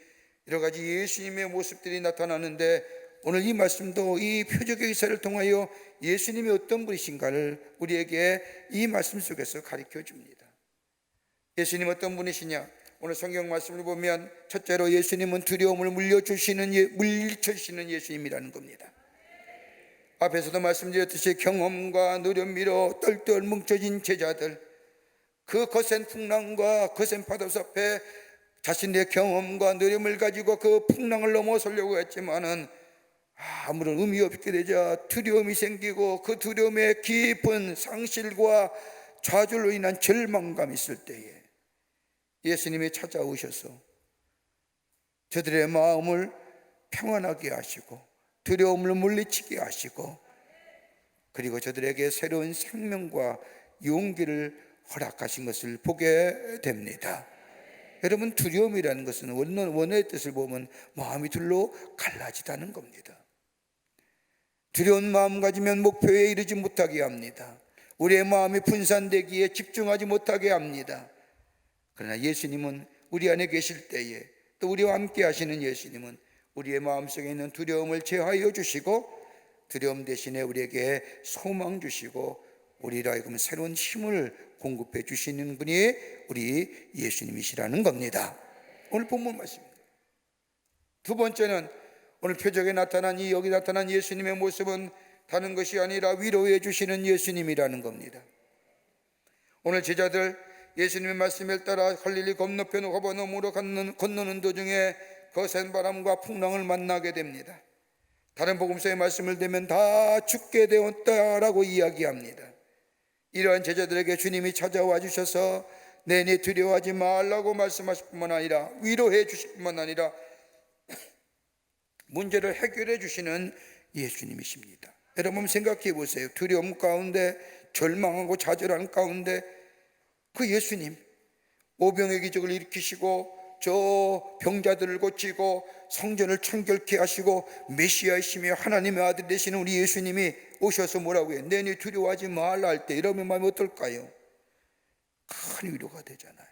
여러 가지 예수님의 모습들이 나타나는데 오늘 이 말씀도 이 표적의 기사를 통하여 예수님이 어떤 분이신가를 우리에게 이 말씀 속에서 가르쳐 줍니다. 예수님 어떤 분이시냐? 오늘 성경 말씀을 보면 첫째로 예수님은 두려움을 물리쳐주시는 예수님이라는 겁니다. 앞에서도 말씀드렸듯이 경험과 노련미로 똘똘 뭉쳐진 제자들, 그 거센 풍랑과 거센 파도 앞에 자신의 경험과 노력을 가지고 그 풍랑을 넘어서려고 했지만은 아무런 의미 없게 되자 두려움이 생기고 그 두려움에 깊은 상실과 좌절로 인한 절망감이 있을 때에 예수님이 찾아오셔서 저들의 마음을 평안하게 하시고 두려움을 물리치게 하시고 그리고 저들에게 새로운 생명과 용기를 허락하신 것을 보게 됩니다. 여러분, 두려움이라는 것은 원어의 뜻을 보면 마음이 둘로 갈라지다는 겁니다. 두려운 마음 가지면 목표에 이르지 못하게 합니다. 우리의 마음이 분산되기에 집중하지 못하게 합니다. 그러나 예수님은 우리 안에 계실 때에, 또 우리와 함께 하시는 예수님은 우리의 마음속에 있는 두려움을 제하여 주시고 두려움 대신에 우리에게 소망 주시고 우리로 하여금 새로운 힘을 공급해 주시는 분이 우리 예수님이시라는 겁니다. 오늘 본문 말씀입니다. 두 번째는 오늘 표적에 나타난 여기 나타난 예수님의 모습은 다른 것이 아니라 위로해 주시는 예수님이라는 겁니다. 오늘 제자들 예수님의 말씀을 따라 갈릴리 건너편 호바넘으로 건너는 도중에 거센 바람과 풍랑을 만나게 됩니다. 다른 복음서의 말씀을 대면 다 죽게 되었다라고 이야기합니다. 이러한 제자들에게 주님이 찾아와 주셔서 내니 두려워하지 말라고 말씀하실 뿐만 아니라 위로해 주실 뿐만 아니라 문제를 해결해 주시는 예수님이십니다. 여러분 생각해 보세요. 두려움 가운데 절망하고 좌절하는 가운데 그 예수님, 오병의 기적을 일으키시고 저 병자들을 고치고 성전을 청결케 하시고 메시아이시며 하나님의 아들 되시는 우리 예수님이 오셔서 뭐라고 해요? 내니 두려워하지 말라 할 때 여러분의 마음이 어떨까요? 큰 위로가 되잖아요.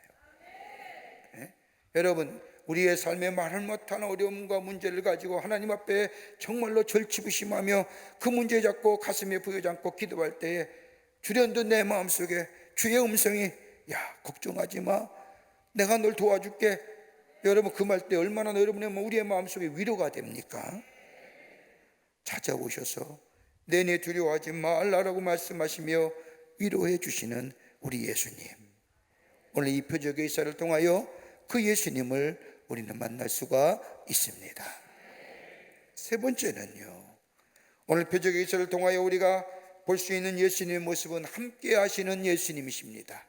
예? 여러분, 우리의 삶에 말을 못하는 어려움과 문제를 가지고 하나님 앞에 정말로 절치부심하며 그 문제 잡고 가슴에 부여잡고 기도할 때에 주련도 내 마음속에 주의 음성이 야, 걱정하지 마, 내가 널 도와줄게. 여러분, 그 말 때 얼마나 여러분의 우리의 마음속에 위로가 됩니까? 찾아오셔서 내내 두려워하지 말라라고 말씀하시며 위로해 주시는 우리 예수님, 오늘 이 표적의 기사를 통하여 그 예수님을 우리는 만날 수가 있습니다. 세 번째는요, 오늘 표적의 기사를 통하여 우리가 볼 수 있는 예수님의 모습은 함께 하시는 예수님이십니다.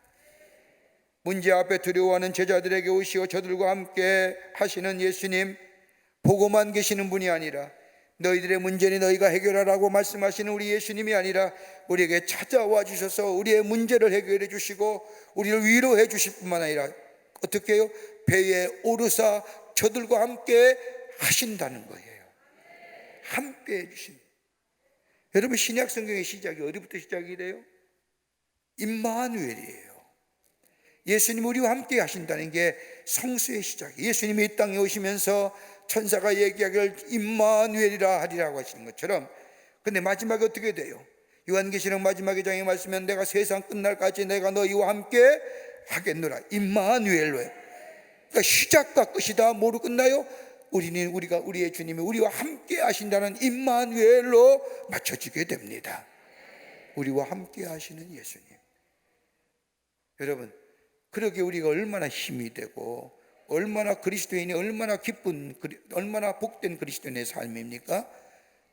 문제 앞에 두려워하는 제자들에게 오시어 저들과 함께 하시는 예수님, 보고만 계시는 분이 아니라 너희들의 문제는 너희가 해결하라고 말씀하시는 우리 예수님이 아니라 우리에게 찾아와 주셔서 우리의 문제를 해결해 주시고 우리를 위로해 주실 뿐만 아니라 어떻게 해요? 배에 오르사 저들과 함께 하신다는 거예요. 함께 해주신. 여러분, 신약 성경의 시작이 어디부터 시작이 돼요? 임마누엘이에요. 예수님 우리와 함께 하신다는 게 성수의 시작이에요. 예수님이 이 땅에 오시면서 천사가 얘기하기를 임마누엘이라 하리라고 하시는 것처럼, 근데 마지막에 어떻게 돼요? 요한계시록 마지막의 장에 말씀하면 내가 세상 끝날까지 내가 너희와 함께 하겠노라. 임마누엘로 해요. 그러니까 시작과 끝이 다 뭐로 끝나요? 우리의 주님이 우리와 함께 하신다는 임마누엘로 맞춰지게 됩니다. 우리와 함께 하시는 예수님. 여러분, 그러게 우리가 얼마나 힘이 되고 얼마나 그리스도인이 얼마나 기쁜, 얼마나 복된 그리스도인의 삶입니까?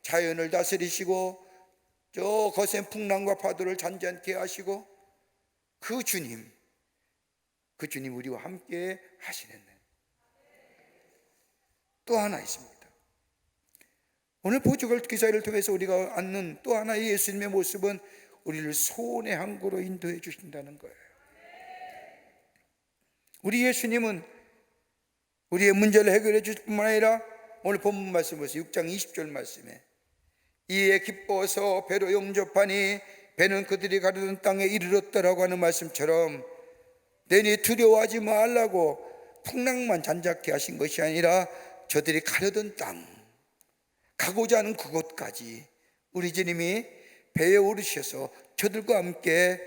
자연을 다스리시고 저 거센 풍랑과 파도를 잔잔케 하시고 그 주님 우리와 함께 하시는. 또 하나 있습니다. 오늘 보조걸 기사를 통해서 우리가 앉는 또 하나의 예수님의 모습은 우리를 소원의 항구로 인도해 주신다는 거예요. 우리 예수님은 우리의 문제를 해결해 주실 뿐만 아니라 오늘 본문 말씀 보세요. 6장 20절 말씀에 이에 기뻐서 배로 영접하니 배는 그들이 가려던 땅에 이르렀더라고 하는 말씀처럼 내니 두려워하지 말라고 풍랑만 잔잔케 하신 것이 아니라 저들이 가려던 땅, 가고자 하는 그곳까지 우리 주님이 배에 오르셔서 저들과 함께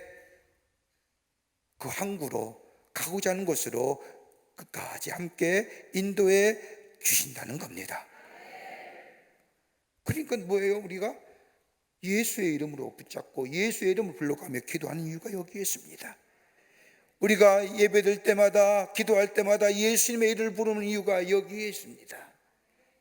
그 항구로 가고자 하는 곳으로 끝까지 함께 인도해 주신다는 겁니다. 그러니까 뭐예요? 우리가 예수의 이름으로 붙잡고 예수의 이름을 불러가며 기도하는 이유가 여기에 있습니다. 우리가 예배드릴 때마다 기도할 때마다 예수님의 이름을 부르는 이유가 여기에 있습니다.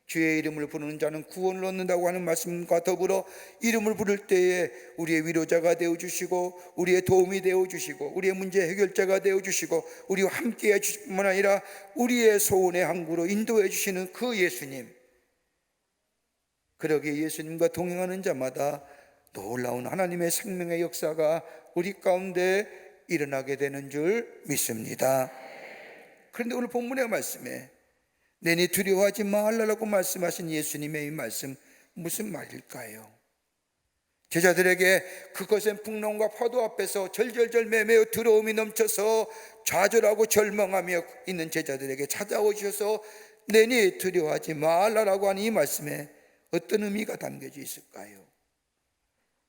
주의 이름을 부르는 자는 구원을 얻는다고 하는 말씀과 더불어 이름을 부를 때에 우리의 위로자가 되어주시고 우리의 도움이 되어주시고 우리의 문제 해결자가 되어주시고 우리와 함께해 주실 뿐만 아니라 우리의 소원의 항구로 인도해 주시는 그 예수님, 그러기에 예수님과 동행하는 자마다 놀라운 하나님의 생명의 역사가 우리 가운데 일어나게 되는 줄 믿습니다. 그런데 오늘 본문의 말씀에 내니 두려워하지 말라고 말씀하신 예수님의 이 말씀 무슨 말일까요? 제자들에게 그 거센 풍랑과 파도 앞에서 절절절 매매어 두려움이 넘쳐서 좌절하고 절망하며 있는 제자들에게 찾아오셔서 내니 두려워하지 말라고 하는 이 말씀에 어떤 의미가 담겨져 있을까요?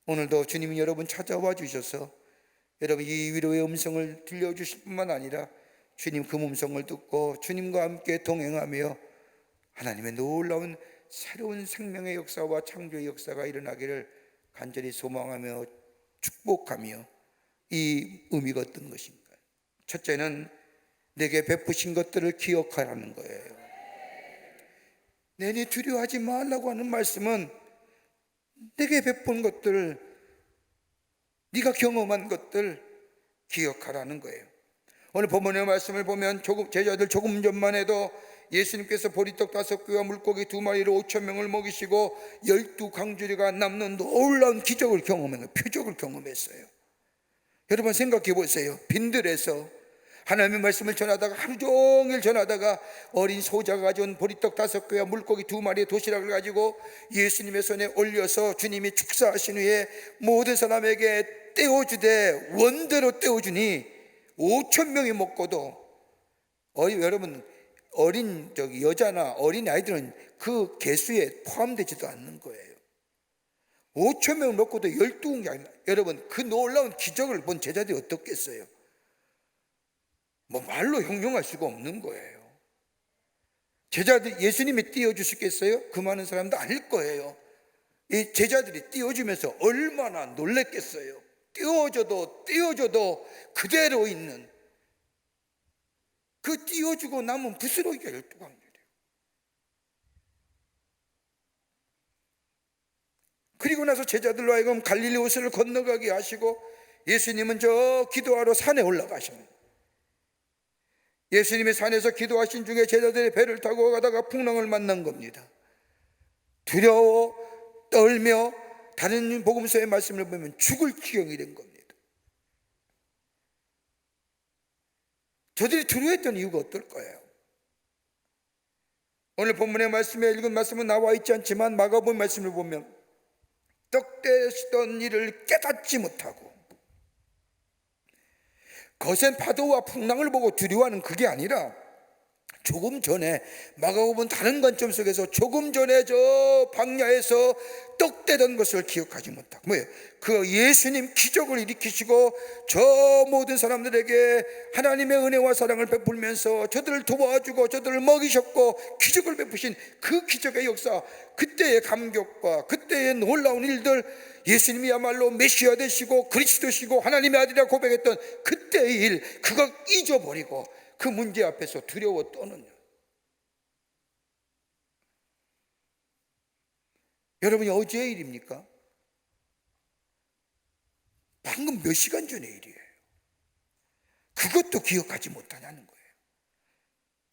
오늘도 주님이 여러분 찾아와 주셔서 여러분 이 위로의 음성을 들려주실 뿐만 아니라 주님 그 음성을 듣고 주님과 함께 동행하며 하나님의 놀라운 새로운 생명의 역사와 창조의 역사가 일어나기를 간절히 소망하며 축복하며 이 의미가 어떤 것인가? 첫째는 내게 베푸신 것들을 기억하라는 거예요. 내니 두려워하지 말라고 하는 말씀은 내게 베푼 것들, 네가 경험한 것들 기억하라는 거예요. 오늘 본문의 말씀을 보면 제자들 조금 전만 해도 예수님께서 보리떡 5개와 물고기 2마리로 5,000명을 먹이시고 12강주리가 남는 놀라운 기적을 경험했어요. 표적을 경험했어요. 여러분 생각해 보세요. 빈들에서 하나님의 말씀을 전하다가 하루 종일 전하다가 어린 소자가 가져온 보리떡 5개와 물고기 2마리의 도시락을 가지고 예수님의 손에 올려서 주님이 축사하신 후에 모든 사람에게 떼어주되 원대로 떼어주니 5천 명이 먹고도 여러분 어린 여자나 어린 아이들은 그 개수에 포함되지도 않는 거예요. 5천 명 먹고도 12공기 아닙니다. 여러분 그 놀라운 기적을 본 제자들이 어떻겠어요? 뭐 말로 형용할 수가 없는 거예요. 제자들 예수님이 띄워주시겠어요? 그 많은 사람도 아닐 거예요. 이 제자들이 띄워주면서 얼마나 놀랬겠어요. 띄워줘도 그대로 있는 그 띄워주고 남은 부스러기가 12광이래요. 그리고 나서 제자들로 하여금 갈릴리 호수를 건너가게 하시고 예수님은 저 기도하러 산에 올라가십니다. 예수님이 산에서 기도하신 중에 제자들이 배를 타고 가다가 풍랑을 만난 겁니다. 두려워 떨며 다른 복음서의 말씀을 보면 죽을 지경이 된 겁니다. 저들이 두려워했던 이유가 어떨 거예요? 오늘 본문의 말씀에 읽은 말씀은 나와 있지 않지만 마가복음 말씀을 보면 떡대시던 일을 깨닫지 못하고 거센 파도와 풍랑을 보고 두려워하는 그게 아니라 조금 전에 마가복음은 다른 관점 속에서 조금 전에 저 광야에서 떡대던 것을 기억하지 못하고 뭐예요? 그 예수님 기적을 일으키시고 저 모든 사람들에게 하나님의 은혜와 사랑을 베풀면서 저들을 도와주고 저들을 먹이셨고 기적을 베푸신 그 기적의 역사, 그때의 감격과 그때의 놀라운 일들, 예수님이야말로 메시아 되시고 그리스도시고 하나님의 아들이라 고백했던 그때의 일, 그거 잊어버리고 그 문제 앞에서 두려워 떠는, 여러분이 어제의 일입니까? 방금 몇 시간 전의 일이에요. 그것도 기억하지 못하냐는 거예요.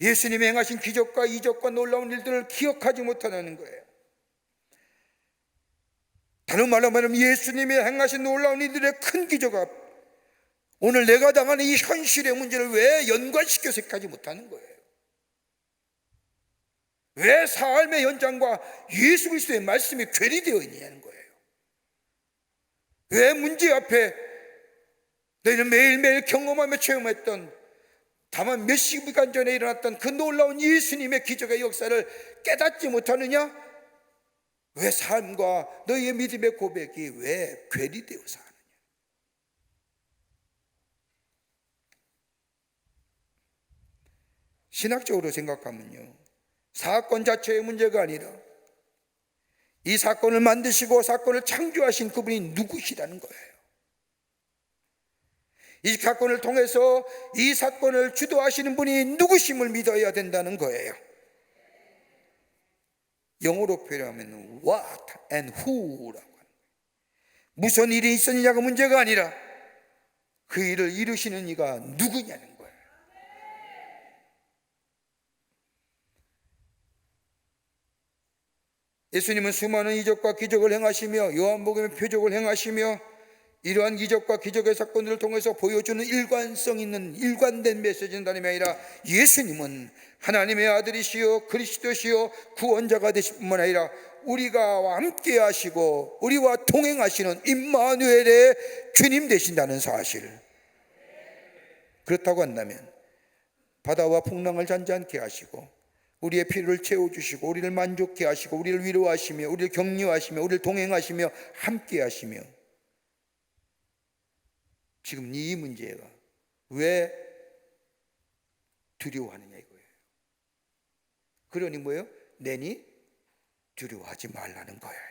예수님이 행하신 기적과 이적과 놀라운 일들을 기억하지 못하냐는 거예요. 다른 말로 말하면 예수님이 행하신 놀라운 일들의 큰 기적 앞, 오늘 내가 당하는 이 현실의 문제를 왜 연관시켜 생각하지 못하는 거예요? 왜 삶의 현장과 예수 그리스도의 말씀이 괴리되어 있냐는 거예요. 왜 문제 앞에 너희는 매일매일 경험하며 체험했던, 다만 몇 시간 전에 일어났던 그 놀라운 예수님의 기적의 역사를 깨닫지 못하느냐? 왜 삶과 너희의 믿음의 고백이 왜 괴리되어 사느냐? 신학적으로 생각하면요, 사건 자체의 문제가 아니라 이 사건을 만드시고 사건을 창조하신 그분이 누구시라는 거예요. 이 사건을 통해서 이 사건을 주도하시는 분이 누구심을 믿어야 된다는 거예요. 영어로 표현하면 what and who라고 하는 거예요. 무슨 일이 있었느냐가 문제가 아니라 그 일을 이루시는 이가 누구냐는 거예요. 예수님은 수많은 이적과 기적을 행하시며 요한복음의 표적을 행하시며 이러한 이적과 기적의 사건들을 통해서 보여주는 일관성 있는 일관된 메시지는 다름이 아니라 예수님은 하나님의 아들이시요 그리스도시요 구원자가 되실 뿐만 아니라 우리가 함께 하시고 우리와 동행하시는 임마누엘의 주님 되신다는 사실. 그렇다고 한다면 바다와 풍랑을 잔잔케 하시고 우리의 필요를 채워주시고 우리를 만족케 하시고 우리를 위로하시며 우리를 격려하시며 우리를 동행하시며 함께 하시며, 지금 이 문제가 왜 두려워하느냐 이거예요. 그러니 뭐예요? 내니 두려워하지 말라는 거예요.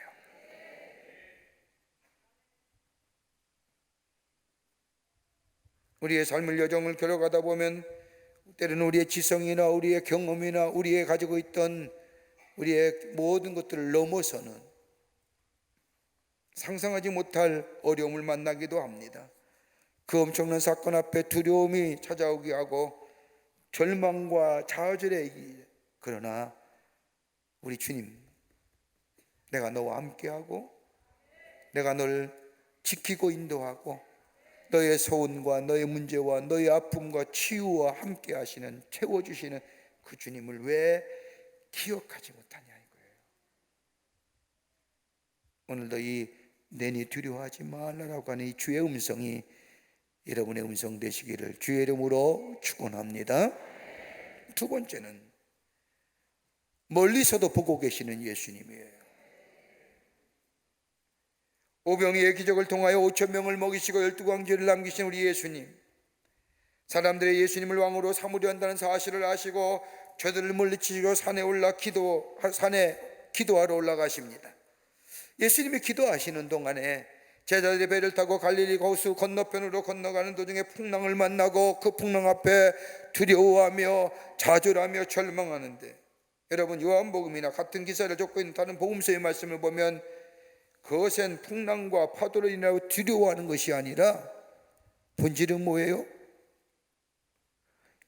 우리의 삶을 여정을 걸어가다 보면 때로는 우리의 지성이나 우리의 경험이나 우리의 가지고 있던 우리의 모든 것들을 넘어서는 상상하지 못할 어려움을 만나기도 합니다. 그 엄청난 사건 앞에 두려움이 찾아오게 하고 절망과 좌절에, 그러나 우리 주님, 내가 너와 함께하고 내가 널 지키고 인도하고 너의 소원과 너의 문제와 너의 아픔과 치유와 함께 하시는, 채워주시는 그 주님을 왜 기억하지 못하냐 이거예요. 오늘도 이 내니 두려워하지 말라라고 하는 이 주의 음성이 여러분의 음성 되시기를 주의 이름으로 축원합니다. 두 번째는 멀리서도 보고 계시는 예수님이에요. 오병이의 기적을 통하여 5천 명을 먹이시고 12광지를 남기신 우리 예수님, 사람들의 예수님을 왕으로 삼으려 한다는 사실을 아시고 저들을 물리치시고 산에 기도하러 올라가십니다. 예수님이 기도하시는 동안에 제자들이 배를 타고 갈릴리 호수 건너편으로 건너가는 도중에 풍랑을 만나고 그 풍랑 앞에 두려워하며 좌절하며 절망하는데, 여러분 요한복음이나 같은 기사를 적고 있는 다른 복음서의 말씀을 보면 그것은 풍랑과 파도로 인하여 두려워하는 것이 아니라 본질은 뭐예요?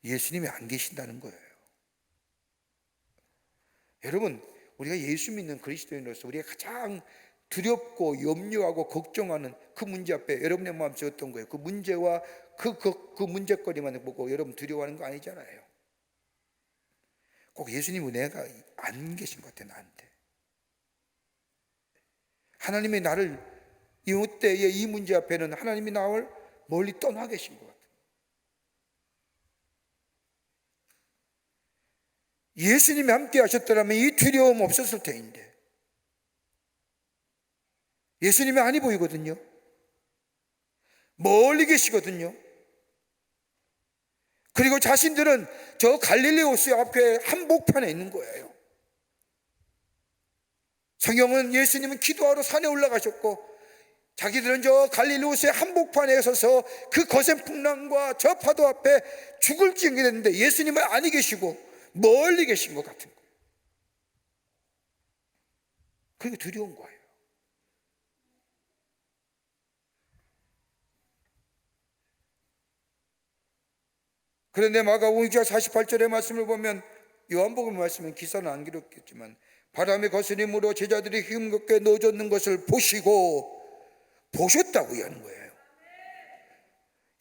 예수님이 안 계신다는 거예요. 여러분, 우리가 예수 믿는 그리스도인으로서 우리가 가장 두렵고 염려하고 걱정하는 그 문제 앞에 여러분의 마음속에 어떤 거예요? 그 문제와 그 문제거리만 보고 여러분 두려워하는 거 아니잖아요. 꼭 예수님은 내가 안 계신 것 같아, 나한테. 하나님이 나를 이때의 이 문제 앞에는 하나님이 나를 멀리 떠나 계신 것 같아요. 예수님이 함께 하셨더라면 이 두려움 없었을 텐데, 예수님이 아니 보이거든요. 멀리 계시거든요. 그리고 자신들은 저 갈릴리 호수 앞에 한복판에 있는 거예요. 성경은 예수님은 기도하러 산에 올라가셨고 자기들은 저 갈릴리 호수의 한복판에 서서 그 거센 풍랑과 저 파도 앞에 죽을 지경이 됐는데 예수님은 아니 계시고 멀리 계신 것 같은 거예요. 그게 두려운 거예요. 그런데 마가복음 6장 48절의 말씀을 보면, 요한복음 말씀은 기사는 안 기록했지만 바람의 거스림으로 제자들이 힘겹게 넣어줬는 것을 보셨다고 하는 거예요.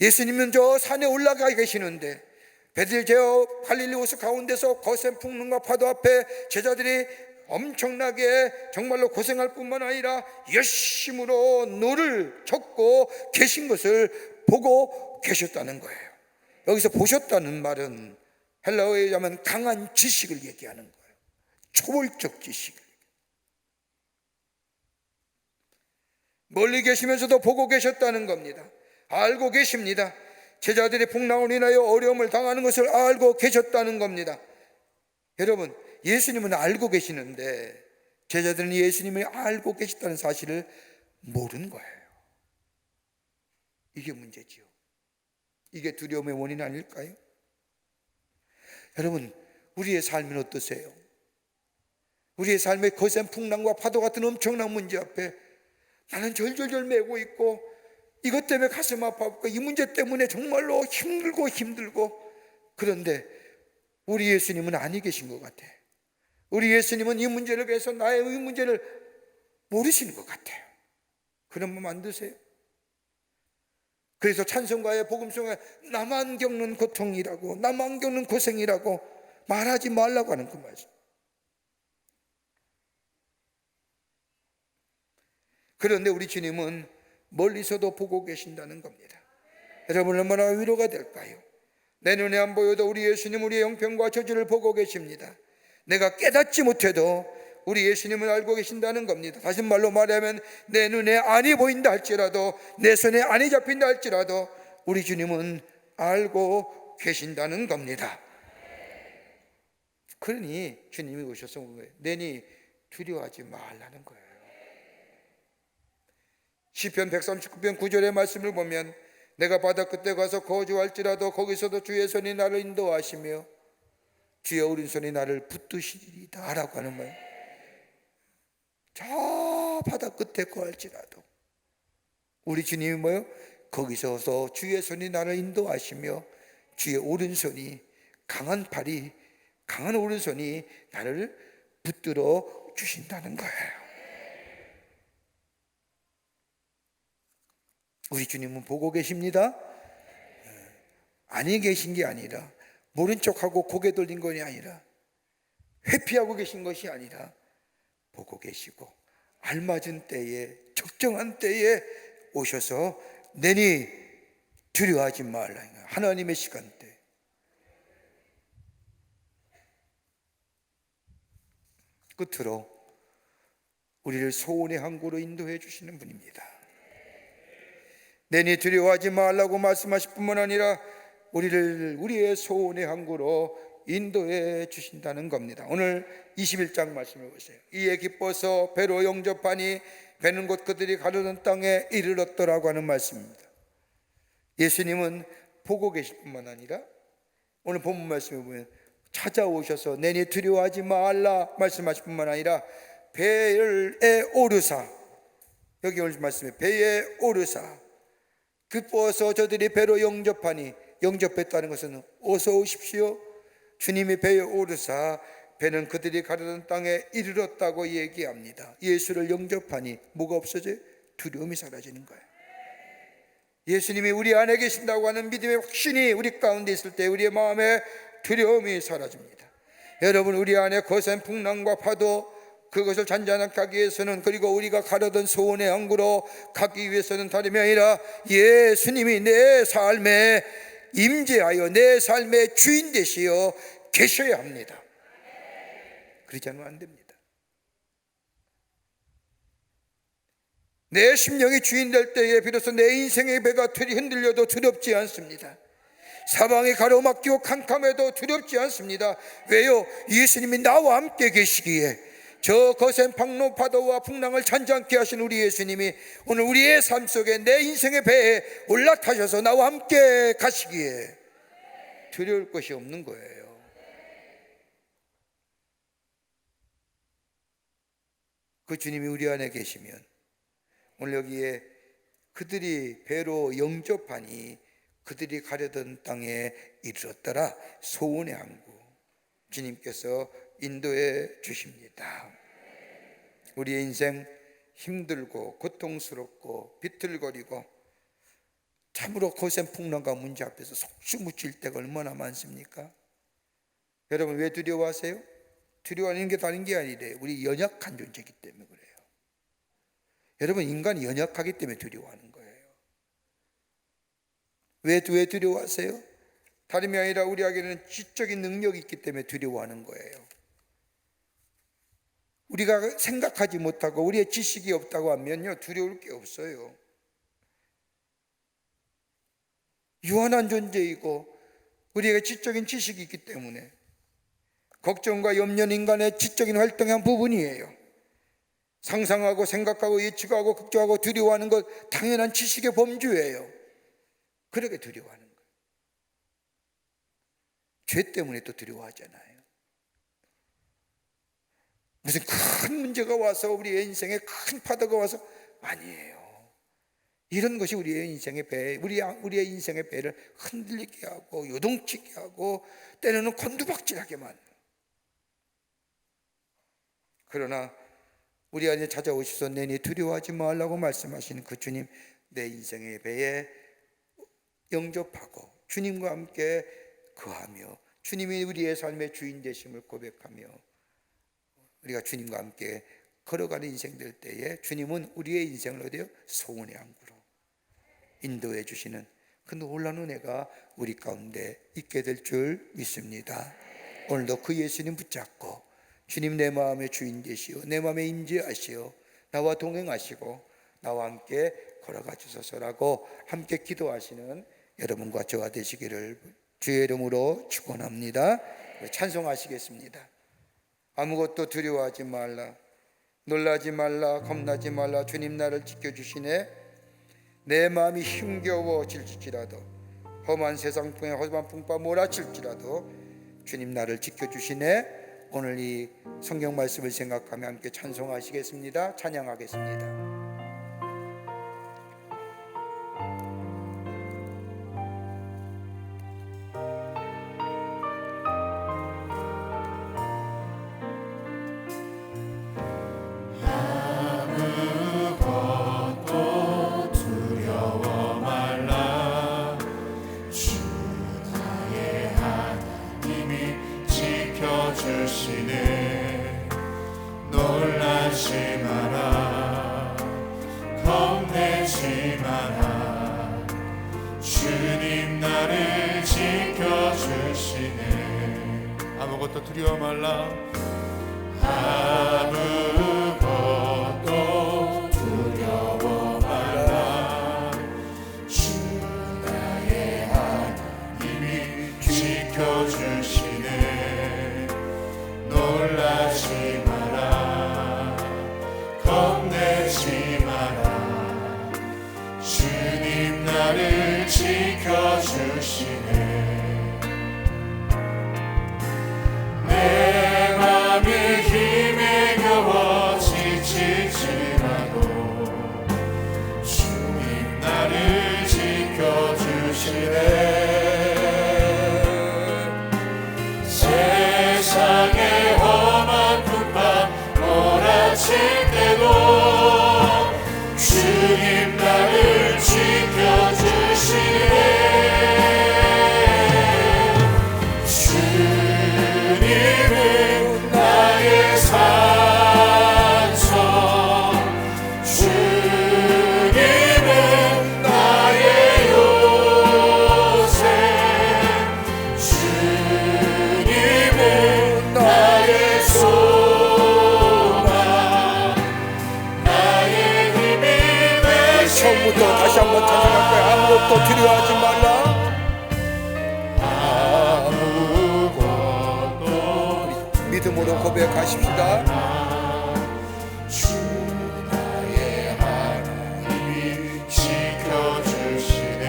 예수님은 저 산에 올라가 계시는데 배들 저 갈릴리 호수 가운데서 거센 풍랑과 파도 앞에 제자들이 엄청나게 정말로 고생할 뿐만 아니라 열심으로 노를 젓고 계신 것을 보고 계셨다는 거예요. 여기서 보셨다는 말은 헬라어에 의하면 강한 지식을 얘기하는 거예요. 초월적 지식을. 멀리 계시면서도 보고 계셨다는 겁니다. 알고 계십니다. 제자들이 풍랑으로 인하여 어려움을 당하는 것을 알고 계셨다는 겁니다. 여러분, 예수님은 알고 계시는데 제자들은 예수님이 알고 계셨다는 사실을 모르는 거예요. 이게 문제지요. 이게 두려움의 원인 아닐까요? 여러분, 우리의 삶은 어떠세요? 우리의 삶의 거센 풍랑과 파도 같은 엄청난 문제 앞에 나는 절절절 매고 있고 이것 때문에 가슴 아파하고 이 문제 때문에 정말로 힘들고, 그런데 우리 예수님은 아니 계신 것 같아. 우리 예수님은 이 문제를 위해서 나의 이 문제를 모르시는 것 같아요. 그런 마음 안 드세요? 그래서 찬송가의 복음송에 나만 겪는 고통이라고, 나만 겪는 고생이라고 말하지 말라고 하는 그 말씀. 그런데 우리 주님은 멀리서도 보고 계신다는 겁니다. 여러분, 얼마나 위로가 될까요? 내 눈에 안 보여도 우리 예수님 우리의 형편과 저주를 보고 계십니다. 내가 깨닫지 못해도 우리 예수님은 알고 계신다는 겁니다. 다시 말로 말하면 내 눈에 안이 보인다 할지라도, 내 손에 안이 잡힌다 할지라도 우리 주님은 알고 계신다는 겁니다. 그러니 주님이 오셔서 내니 두려워하지 말라는 거예요. 시편 139편 9절의 말씀을 보면 내가 바다 끝에 가서 거주할지라도 거기서도 주의 손이 나를 인도하시며 주의 오른손이 나를 붙드시리다 라고 하는 거예요. 저 바다 끝에 거할지라도 우리 주님이 뭐예요? 거기서도 주의 손이 나를 인도하시며 주의 오른손이 강한 팔이, 강한 오른손이 나를 붙들어 주신다는 거예요. 우리 주님은 보고 계십니다. 아니 계신 게 아니라, 모른 척하고 고개 돌린 것이 아니라, 회피하고 계신 것이 아니라 보고 계시고 알맞은 때에, 적정한 때에 오셔서 내니 두려워하지 말라. 하나님의 시간대. 끝으로 우리를 소원의 항구로 인도해 주시는 분입니다. 내니 두려워하지 말라고 말씀하실 뿐만 아니라 우리를 우리의 소원의 항구로 인도해 주신다는 겁니다. 오늘 21장 말씀해 보세요. 이에 기뻐서 배로 영접하니 배는 곧 그들이 가려던 땅에 이르렀더라고 하는 말씀입니다. 예수님은 보고 계실 뿐만 아니라 오늘 본문 말씀에 보면 찾아오셔서 내니 두려워하지 말라 말씀하실 뿐만 아니라 배에 오르사, 여기 오늘 말씀에 배에 오르사 기뻐서 저들이 배로 영접하니, 영접했다는 것은 어서 오십시오, 주님이 배에 오르사 배는 그들이 가려던 땅에 이르렀다고 얘기합니다. 예수를 영접하니 뭐가 없어져요? 두려움이 사라지는 거예요. 예수님이 우리 안에 계신다고 하는 믿음의 확신이 우리 가운데 있을 때 우리의 마음에 두려움이 사라집니다. 여러분, 우리 안에 거센 풍랑과 파도, 그것을 잔잔하게 하기 위해서는, 그리고 우리가 가려던 소원의 항구로 가기 위해서는 다름이 아니라 예수님이 내 삶에 임재하여 내 삶의 주인 되시어 계셔야 합니다. 그러지 않으면 안 됩니다. 내 심령이 주인 될 때에 비로소 내 인생의 배가 흔들려도 두렵지 않습니다. 사방이 가로막히고 캄캄해도 두렵지 않습니다. 왜요? 예수님이 나와 함께 계시기에. 저 거센 박로 파도와 풍랑을 잔잔케 하신 우리 예수님이 오늘 우리의 삶 속에 내 인생의 배에 올라타셔서 나와 함께 가시기에 두려울 것이 없는 거예요. 그 주님이 우리 안에 계시면 오늘 여기에 그들이 배로 영접하니 그들이 가려던 땅에 이르렀더라, 소원의 항구, 주님께서 인도해 주십니다. 우리의 인생 힘들고 고통스럽고 비틀거리고 참으로 거센 풍랑과 문제 앞에서 속수무칠 때가 얼마나 많습니까? 여러분, 왜 두려워하세요? 두려워하는 게 다른 게 아니래요. 우리 연약한 존재이기 때문에 그래요. 여러분, 인간이 연약하기 때문에 두려워하는 거예요. 왜 두려워하세요? 다름이 아니라 우리에게는 지적인 능력이 있기 때문에 두려워하는 거예요. 우리가 생각하지 못하고 우리의 지식이 없다고 하면요, 두려울 게 없어요. 유한한 존재이고 우리에게 지적인 지식이 있기 때문에 걱정과 염려는 인간의 지적인 활동의 한 부분이에요. 상상하고 생각하고 예측하고 걱정하고 두려워하는 것 당연한 지식의 범주예요. 그렇게 두려워하는 거예요. 죄 때문에 또 두려워하잖아요. 무슨 큰 문제가 와서 우리의 인생에 큰 파도가 와서, 아니에요. 이런 것이 우리의 인생의 배, 우리의 인생의 배를 흔들리게 하고 요동치게 하고 때로는 곤두박질하게 만들어요. 그러나 우리 안에 찾아오셔서 내니 두려워하지 말라고 말씀하시는 그 주님, 내 인생의 배에 영접하고 주님과 함께 거하며 주님이 우리의 삶의 주인 되심을 고백하며 우리가 주님과 함께 걸어가는 인생 될 때에 주님은 우리의 인생을 어디요? 소원의 항구로 인도해 주시는 그 놀라운 은혜가 우리 가운데 있게 될 줄 믿습니다. 오늘도 그 예수님 붙잡고 주님, 내 마음의 주인 되시오, 내 마음에 임재하시오, 나와 동행하시고 나와 함께 걸어가 주소서라고 함께 기도하시는 여러분과 저와 되시기를 주의 이름으로 축원합니다. 찬송하시겠습니다. 아무것도 두려워하지 말라, 놀라지 말라, 겁나지 말라, 주님 나를 지켜주시네. 내 마음이 힘겨워질지라도 험한 세상 풍에 험한 풍파 몰아칠지라도 주님 나를 지켜주시네. 오늘 이 성경 말씀을 생각하며 함께 찬송하시겠습니다. 찬양하겠습니다. 놀라지 마라, 겁내지 마라, 주 아무것도 두려워 말라. 아무것도 두려워 말라. 주 나의 하나님이 지켜주시네. 놀라지 마라, 겁내지 마라. 주님 나를 지켜주시네. 내 맘이 힘에 겨워 지칠지라도 주님 나를 지켜주시네. 세상의 험한 풍파 몰아칠 때도 주님 나를 지켜주시네. 주님은 나의 산성, 주님은 나의 요새, 주님은 나의 소망, 나의 힘이 되시며. 처음부터 다시 한번 찬송할 거야. 아무것도 두려워하지 말라. 믿음으로 고백하십시다. 주 나의 하나님이 지켜주시네.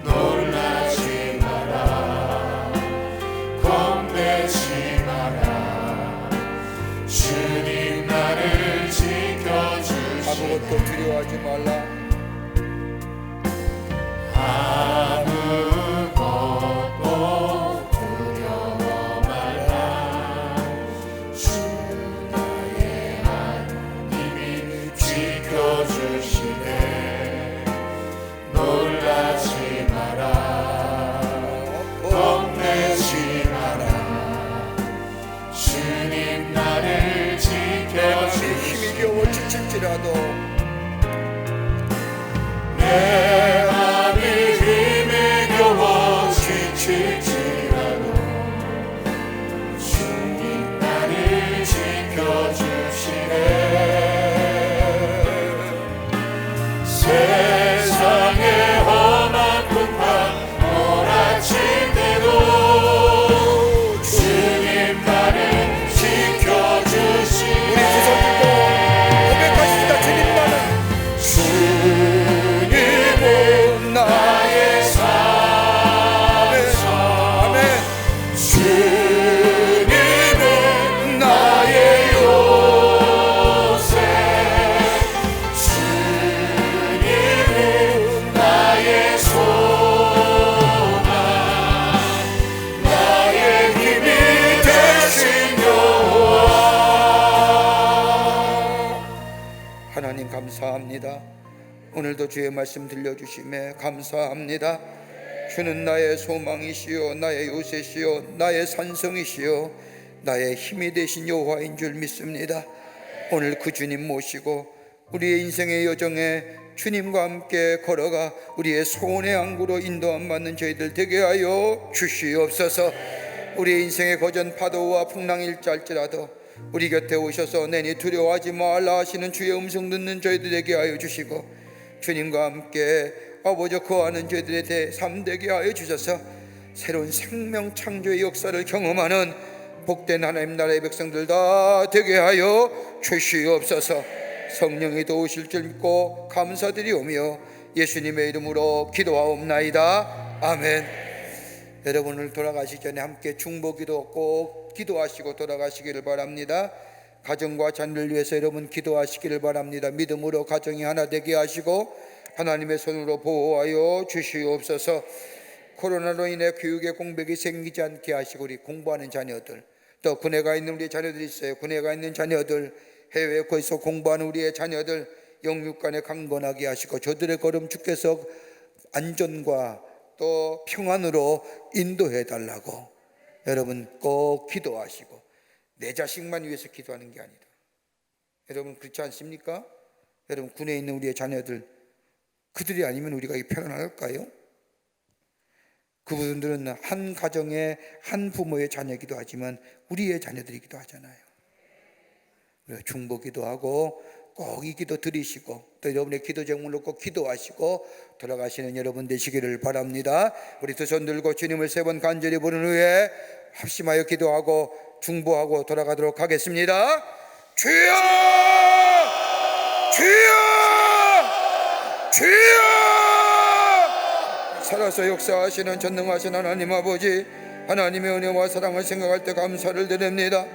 놀라지 마라, 겁내지 마라. 주님 나를 지켜주시네. 아무것도 두려워하지 말라. 아무것도 두려워 말라. 주 나의 하나님이 지켜주시네. 놀라지 마라, 겁내지 마라. 주님 나를 지켜주시네. 힘이 겨워 지칠지라도 내 맘이 힘에 겨워 지칠지라도 주님 나를 지켜주시네. 세상의 험한 풍파 몰아칠 때도 주님 나를 지켜주시네. 우리 두 손 들고 고백하십시다. 주님 나는 주님은 나의 산성, 아멘. 주님은 나의 요새, 주님은 나의 소망, 나의 힘이 되신 여호와. 하나님 감사합니다. 오늘도 주의 말씀 들려주심에 감사합니다. 주는 나의 소망이시요 나의 요새시요 나의 산성이시요 나의 힘이 되신 여호와인 줄 믿습니다. 오늘 그 주님 모시고 우리의 인생의 여정에 주님과 함께 걸어가 우리의 소원의 항구로 인도함 받는 저희들 되게 하여 주시옵소서. 우리의 인생의 거전 파도와 풍랑일지라도 우리 곁에 오셔서 내니 두려워하지 말라 하시는 주의 음성 듣는 저희들 되게 하여 주시고, 주님과 함께 아버지 거하는 저희들의 삶 되게 하여 주셔서 새로운 생명 창조의 역사를 경험하는 복된 하나님 나라의 백성들 다 되게 하여 주시옵소서. 성령이 도우실 줄 믿고 감사드리오며 예수님의 이름으로 기도하옵나이다. 아멘. 여러분을 돌아가시기 전에 함께 중보기도 꼭 기도하시고 돌아가시기를 바랍니다. 가정과 자녀를 위해서 여러분 기도하시기를 바랍니다. 믿음으로 가정이 하나 되게 하시고 하나님의 손으로 보호하여 주시옵소서. 코로나로 인해 교육의 공백이 생기지 않게 하시고 우리 공부하는 자녀들, 또 군에 가 있는 우리 자녀들 있어요. 군에 가 있는 자녀들, 해외에 거기서 공부하는 우리의 자녀들 영육간에 강건하게 하시고 저들의 걸음 주께서 안전과 또 평안으로 인도해 달라고 여러분 꼭 기도하시고, 내 자식만 위해서 기도하는 게 아니다. 여러분 그렇지 않습니까? 여러분 군에 있는 우리의 자녀들, 그들이 아니면 우리가 편안할까요? 그분들은 한 가정의 한 부모의 자녀이기도 하지만 우리의 자녀들이기도 하잖아요. 중보기도 하고 꼭 이 기도 드리시고 또 여러분의 기도 제목을 꼭 기도하시고 돌아가시는 여러분 되시기를 바랍니다. 우리 두 손 들고 주님을 3번 간절히 부른 후에 합심하여 기도하고 중보하고 돌아가도록 하겠습니다. 주여! 주여! 주여! 살아서 역사하시는 전능하신 하나님 아버지, 하나님의 은혜와 사랑을 생각할 때 감사를 드립니다.